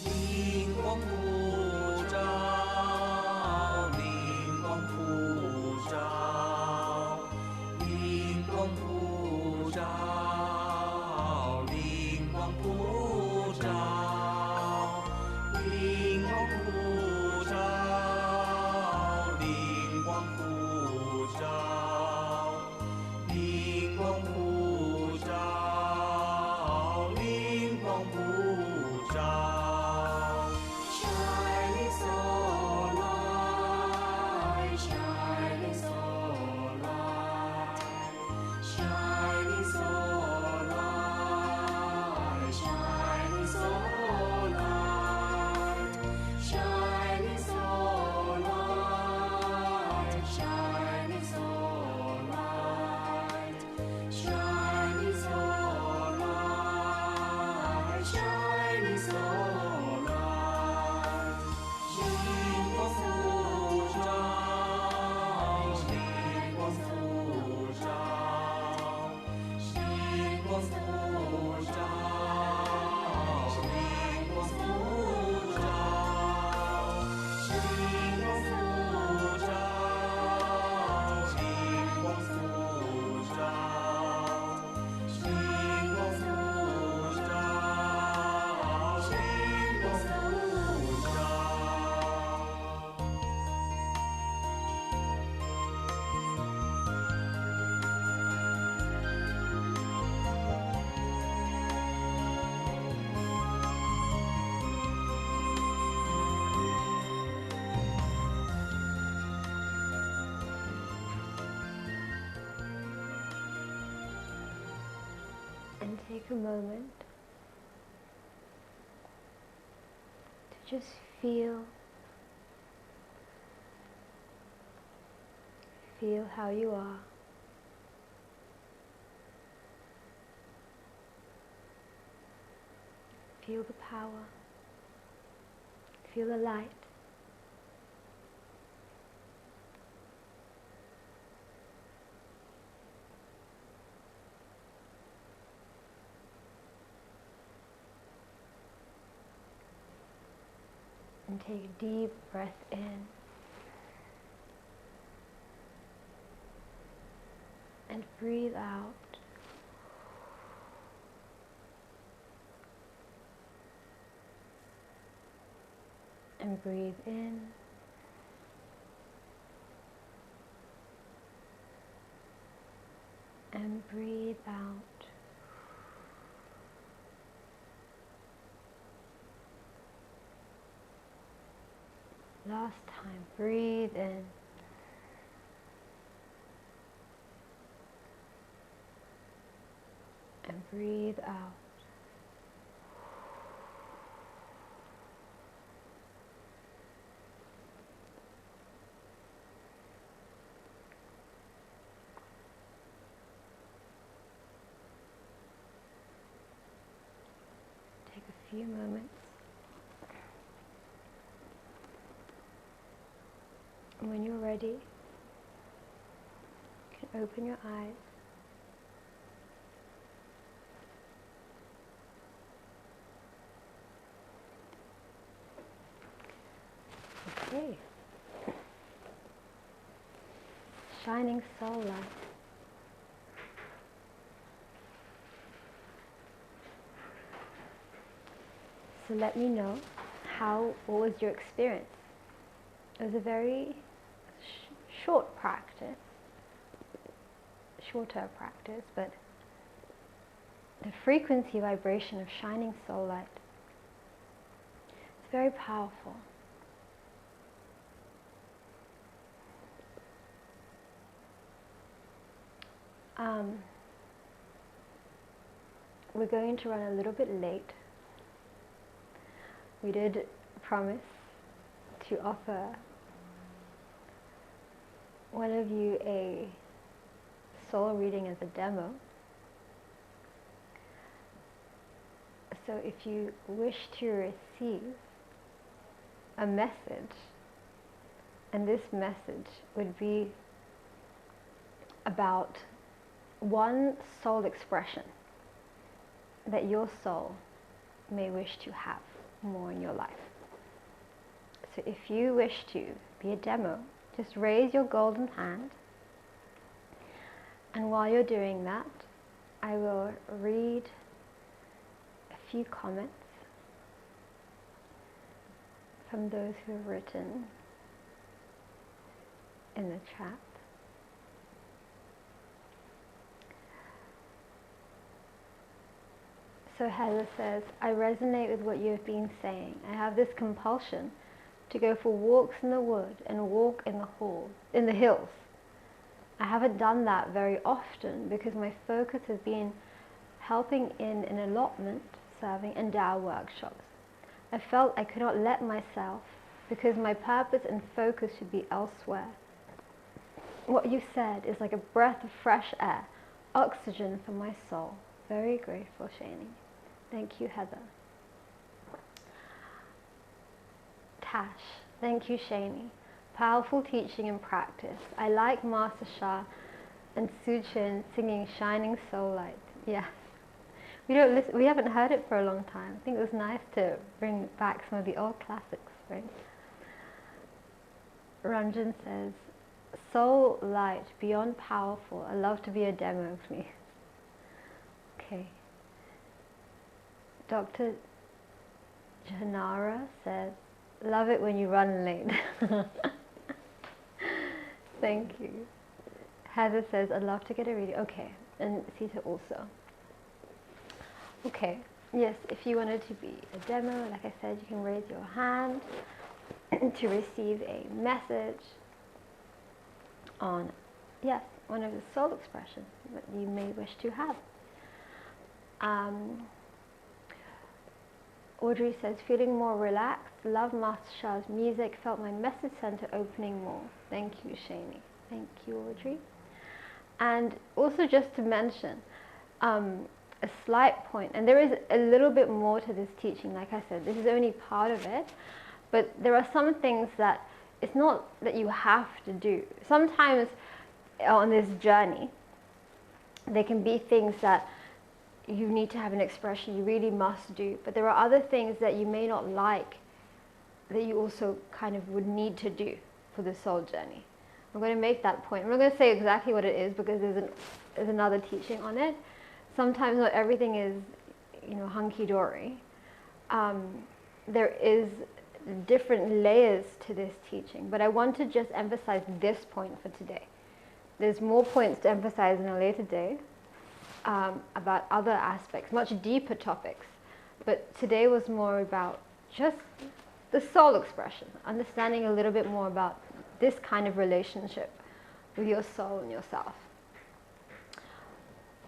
灵光普照，灵光普照，灵光普照，灵光普照，灵光普照，灵光普照，灵光普照，灵光普照。 Shining so light, shining so light, shining so light, shining so light, shining so light, shining so light, shining so light, shining so light. 灵光普照，灵光普照，灵光普照，灵光普照，灵光普照，灵光普照，灵光普照，灵光普照。 And take a moment to just feel how you are. Feel the power. Feel the light. And take a deep breath in. And breathe out. And breathe in. And breathe out. Last last time. Breathe in. And breathe out. Take a few moments. And when you're ready, you can open your eyes. Okay. Shining soul light. So let me know what was your experience? It was a very shorter practice, but the frequency vibration of shining soul light, it's very powerful. We're going to run a little bit late. We did promise to offer one of you a soul reading as a demo. So if you wish to receive a message, and this message would be about one soul expression that your soul may wish to have more in your life. So if you wish to be a demo, just raise your golden hand, and while you're doing that, I will read a few comments from those who have written in the chat. So Heather says, I resonate with what you have been saying. I have this compulsion to go for walks in the wood and walk in the hills. I haven't done that very often because my focus has been helping in an allotment, serving and Tao workshops. I felt I could not let myself because my purpose and focus should be elsewhere. What you said is like a breath of fresh air, oxygen for my soul. Very grateful, Shainey. Thank you, Heather. Tash, thank you, Shainey. Powerful teaching and practice. I like Master Shah and Suchin singing Shining Soul Light. Yeah. We haven't heard it for a long time. I think it was nice to bring back some of the old classics, right? Ranjan says, soul light, beyond powerful. I love to be a demo, please. Okay. Dr. Janara says, love it when you run late. Thank you. Heather says, I'd love to get a reading. Okay, and Sita also. Okay, yes, if you wanted to be a demo, like I said, you can raise your hand to receive a message on, yes, one of the soul expressions that you may wish to have. Audrey says, feeling more relaxed, love Master Shah's music, felt my message center opening more. Thank you, Shainey. Thank you, Audrey. And also just to mention, a slight point, and there is a little bit more to this teaching, like I said, this is only part of it, but there are some things that it's not that you have to do. Sometimes on this journey, there can be things that you need to have an expression you really must do, but there are other things that you may not like that you also kind of would need to do for the soul journey. I'm going to make that point. I'm not going to say exactly what it is because there's another teaching on it. Sometimes not everything is, hunky-dory. There is different layers to this teaching, but I want to just emphasize this point for today. There's more points to emphasize in a later day about other aspects, much deeper topics. But today was more about just the soul expression, understanding a little bit more about this kind of relationship with your soul and yourself.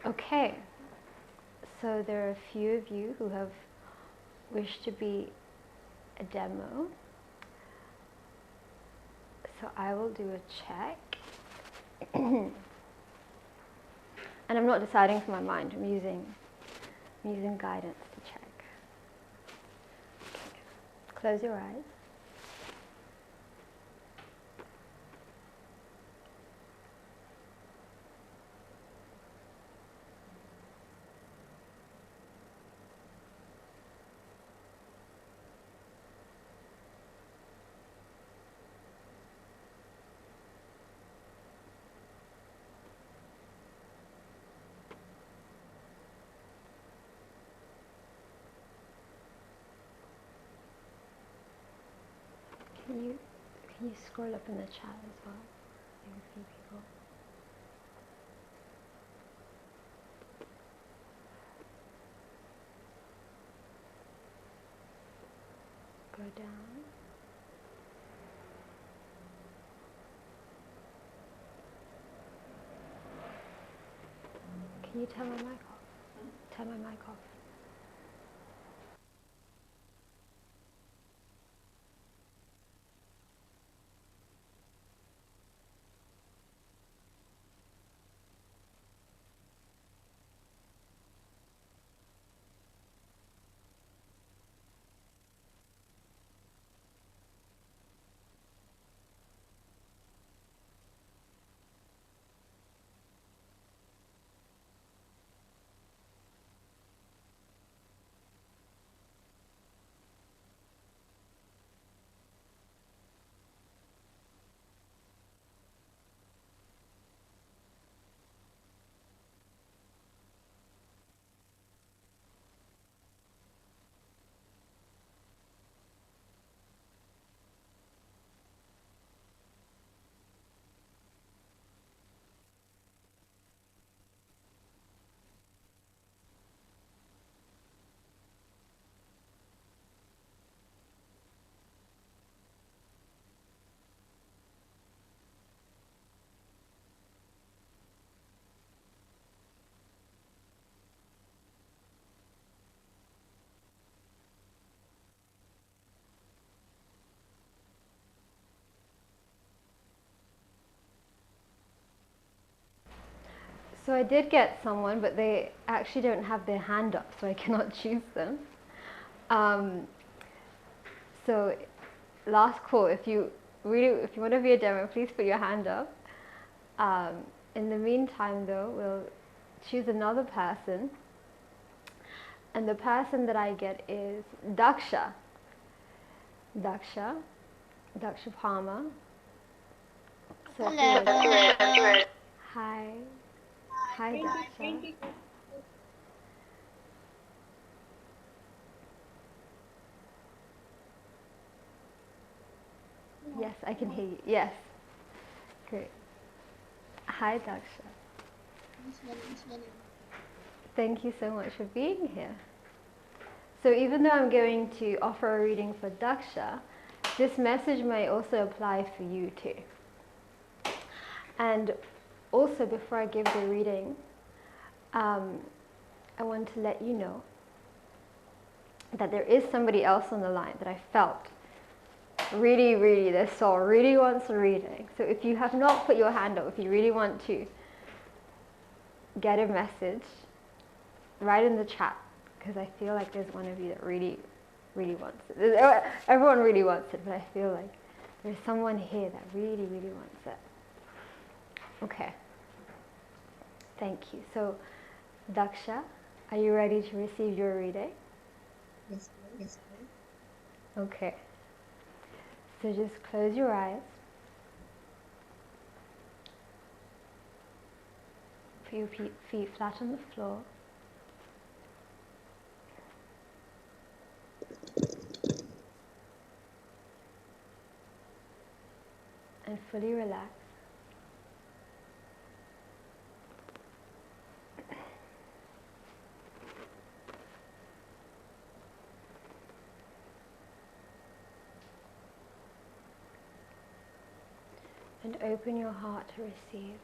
Okay, so there are a few of you who have wished to be a demo. So I will do a check. And I'm not deciding for my mind, I'm using guidance to check. Okay. Close your eyes. Can you scroll up in the chat as well? Maybe a few people. Go down. Can you turn my mic off? Turn my mic off. So I did get someone, but they actually don't have their hand up, so I cannot choose them. So last call, if you want to be a demo, please put your hand up. In the meantime though, we'll choose another person. And the person that I get is Daksha. Daksha Palmer. So Hello. Hi. Hi, Daksha. Yes, I can hear you. Yes. Great. Hi, Daksha. Thank you so much for being here. So even though I'm going to offer a reading for Daksha, this message may also apply for you too. And also, before I give the reading, I want to let you know that there is somebody else on the line that I felt really, their soul really wants a reading. So if you have not put your hand up, if you really want to get a message, write in the chat, because I feel like there's one of you that really wants it. Everyone really wants it, but I feel like there's someone here that really wants it. Okay. Thank you. So, Daksha, are you ready to receive your reading? Yes. Okay. So just close your eyes. Put your feet flat on the floor. And fully relax. and open your heart to receive.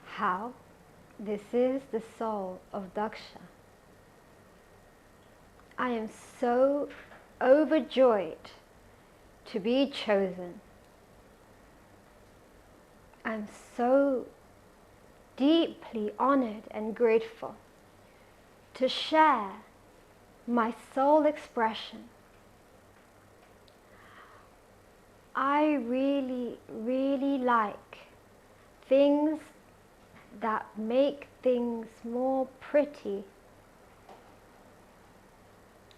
How? This is the soul of Daksha. I am so overjoyed to be chosen. I'm so deeply honored and grateful to share my soul expression. I really, really like things that make things more pretty.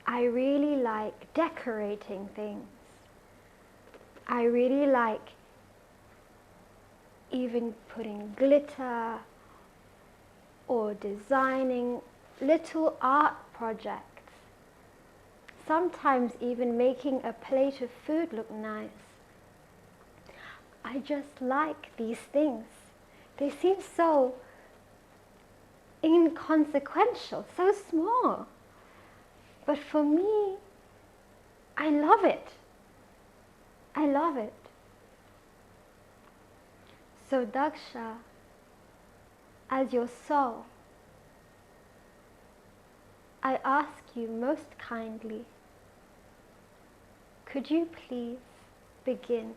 I really like decorating things. I really like even putting glitter or designing little art projects. Sometimes even making a plate of food look nice. I just like these things. They seem so inconsequential, so small. But for me, I love it. I love it. So Daksha, as your soul, I ask you most kindly, could you please begin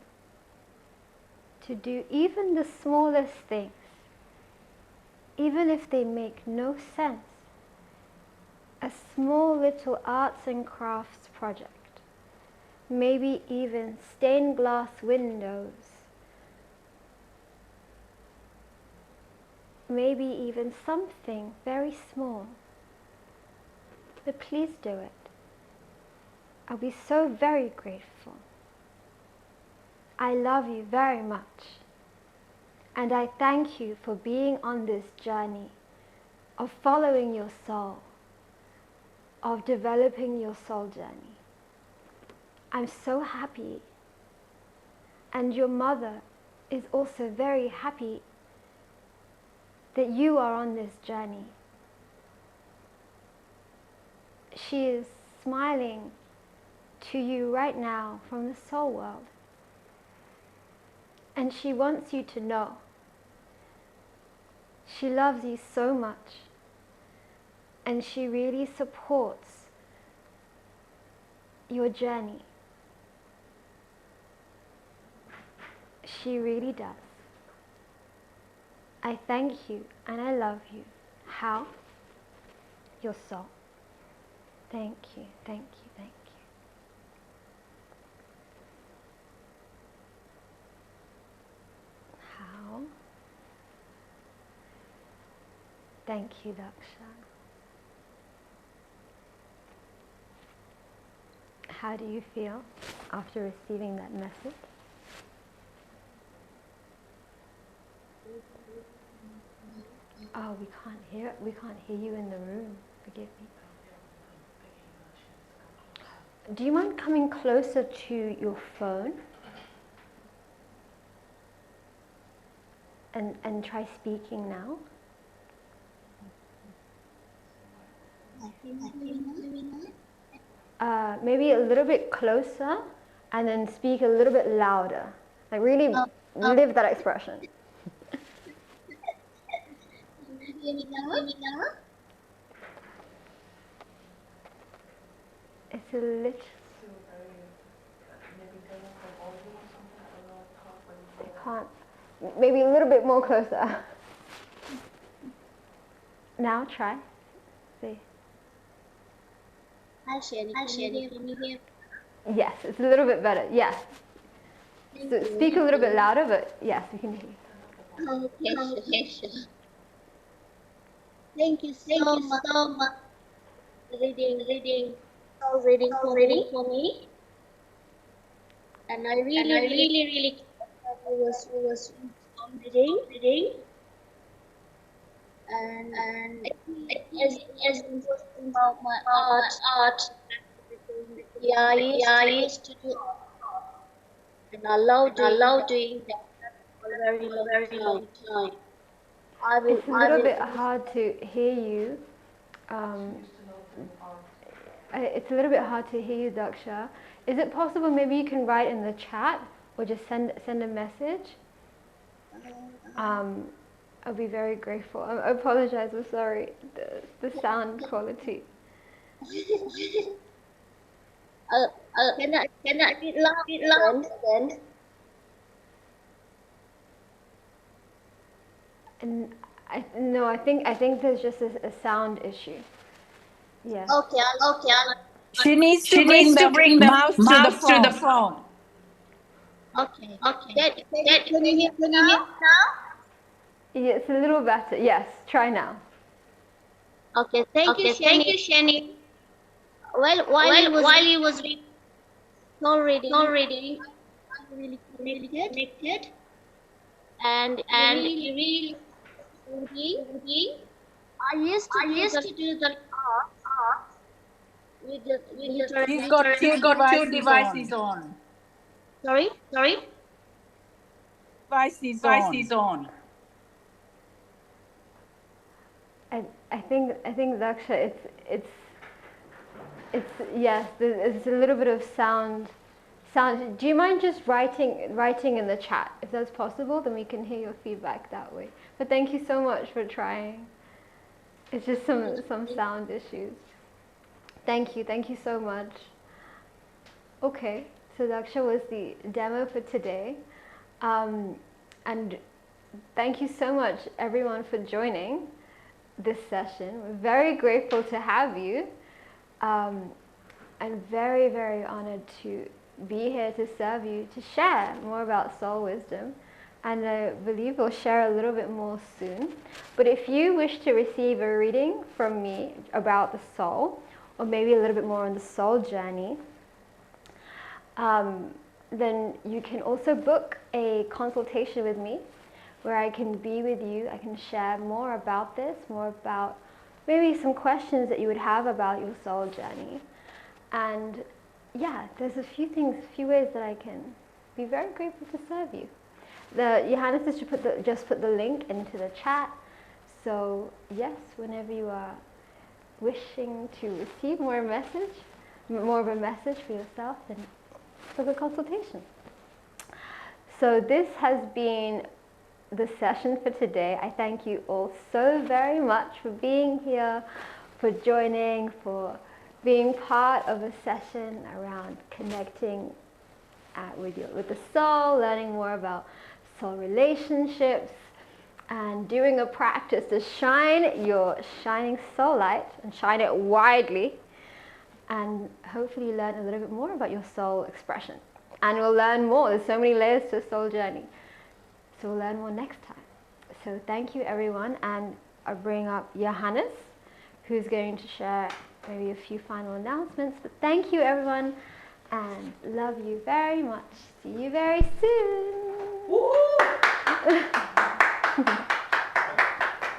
to do even the smallest things, even if they make no sense, a small little arts and crafts project, maybe even stained glass windows, maybe even something very small, but please do it. I'll be so very grateful. I love you very much, and I thank you for being on this journey of following your soul, of developing your soul journey. I'm so happy, and your mother is also very happy that you are on this journey. She is smiling to you right now from the soul world. And she wants you to know she loves you so much, and she really supports your journey. She really does. I thank you and I love you. How? Your soul. Thank you, thank you, thank you. How? Thank you, Daksha. How do you feel after receiving that message? Oh, we can't hear it. We can't hear you in the room. Forgive me. Do you mind coming closer to your phone and try speaking now? Maybe a little bit closer and then speak a little bit louder. Like really live that expression. It's a little... I can't... Maybe a little bit more closer. Now try. Say. Hi, Shainey. Can you hear? Yes, it's a little bit better. Yes. Thank So you. speak a little bit louder, but yes, we can hear you. Okay, sure. Thank you so much for reading for me. And I really was reading. And as And you was about my art, art, yeah, I used to do, and I love and I doing love that doing that for a very for a long very time. long time. I will, It's a little bit hard to hear you. Um, it's a little bit hard to hear you, Daksha. Is it possible maybe you can write in the chat or just send a message? Um, I'll be very grateful. I apologize. I'm sorry. The sound quality. uh, Uh, can I can I read loud read loud then? then? And no, I think there's just a sound issue. Yes. Okay, Okay. She needs to She bring needs to the bring the mouse to the mouse to the phone. phone. okay. Okay. Can you hear me Can you hear now? me now? Yeah, it's a little better. Yes. Try now. Okay, thank you, Okay. Thank Shainey. you, Shainey. Well, while he Well, was while you was reading, reading, I'm really really connected, connected, and you and really you really reading. reading. I used to I do used the to do the art art with the with the He's literary. got two He's got two devices devices on. on. Sorry. Sorry? Devices Devices on. on. I think Daksha, it's yes, there's a little bit of sound. Do you mind just writing in the chat if that's possible? Then we can hear your feedback that way. But thank you so much for trying. It's just some sound issues. Thank you so much. Okay, so Daksha was the demo for today. And thank you so much everyone for joining this session. We're very grateful to have you. I'm very, very honored to be here to serve you, to share more about soul wisdom. And I believe we'll share a little bit more soon. But if you wish to receive a reading from me about the soul, or maybe a little bit more on the soul journey, then you can also book a consultation with me where I can be with you. I can share more about this, more about maybe some questions that you would have about your soul journey. And yeah, there's a few ways that I can be very grateful to serve you. Johannes just put the link into the chat. So yes, whenever you are wishing to receive more of a message for yourself, then book a consultation. So this has been the session for today. I thank you all so very much for being here, for joining, for being part of a session around connecting with the soul, learning more about soul relationships, and doing a practice to shine your shining soul light and shine it widely, and hopefully learn a little bit more about your soul expression. And we'll learn more. There's so many layers to a soul journey. So we'll learn more next time. So thank you everyone, and I'll bring up Johannes, who's going to share maybe a few final announcements. But thank you everyone, and love you very much. See you very soon.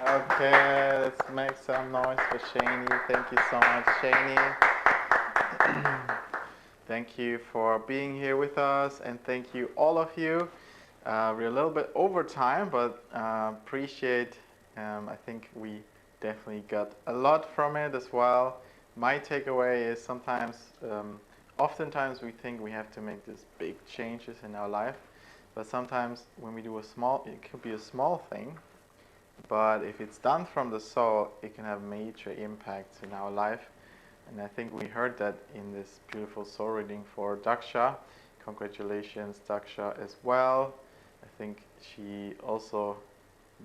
Okay, let's make some noise for Shainey. Thank you so much, Shainey. Thank you for being here with us, and thank you all of you. We're a little bit over time, but appreciate. I think we definitely got a lot from it as well. My takeaway is oftentimes we think we have to make these big changes in our life, but sometimes when we do it could be a small thing, but if it's done from the soul, it can have major impacts in our life. And I think we heard that in this beautiful soul reading for Daksha. Congratulations, Daksha, as well. I think she also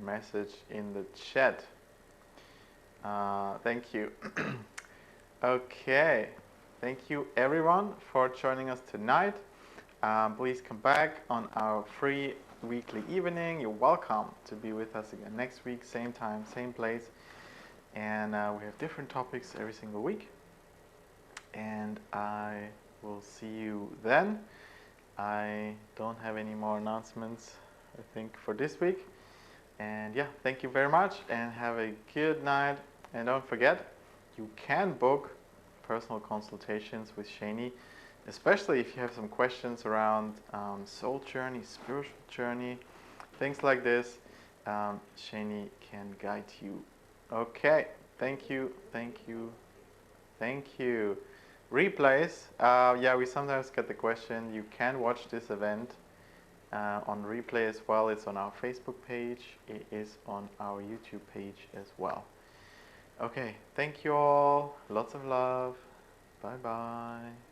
messaged in the chat. Thank you. Okay. Thank you everyone for joining us tonight. Please come back on our free weekly evening. You're welcome to be with us again next week, same time, same place. And we have different topics every single week. And I will see you then. I don't have any more announcements, I think, for this week. And yeah, thank you very much and have a good night. And don't forget, you can book personal consultations with Shainey, especially if you have some questions around soul journey, spiritual journey, things like this. Shainey can guide you. Okay, thank you, thank you, thank you. Replays, yeah, we sometimes get the question, you can watch this event on replay as well. It's on our Facebook page. It is on our YouTube page as well. Okay, thank you all. Lots of love. Bye bye.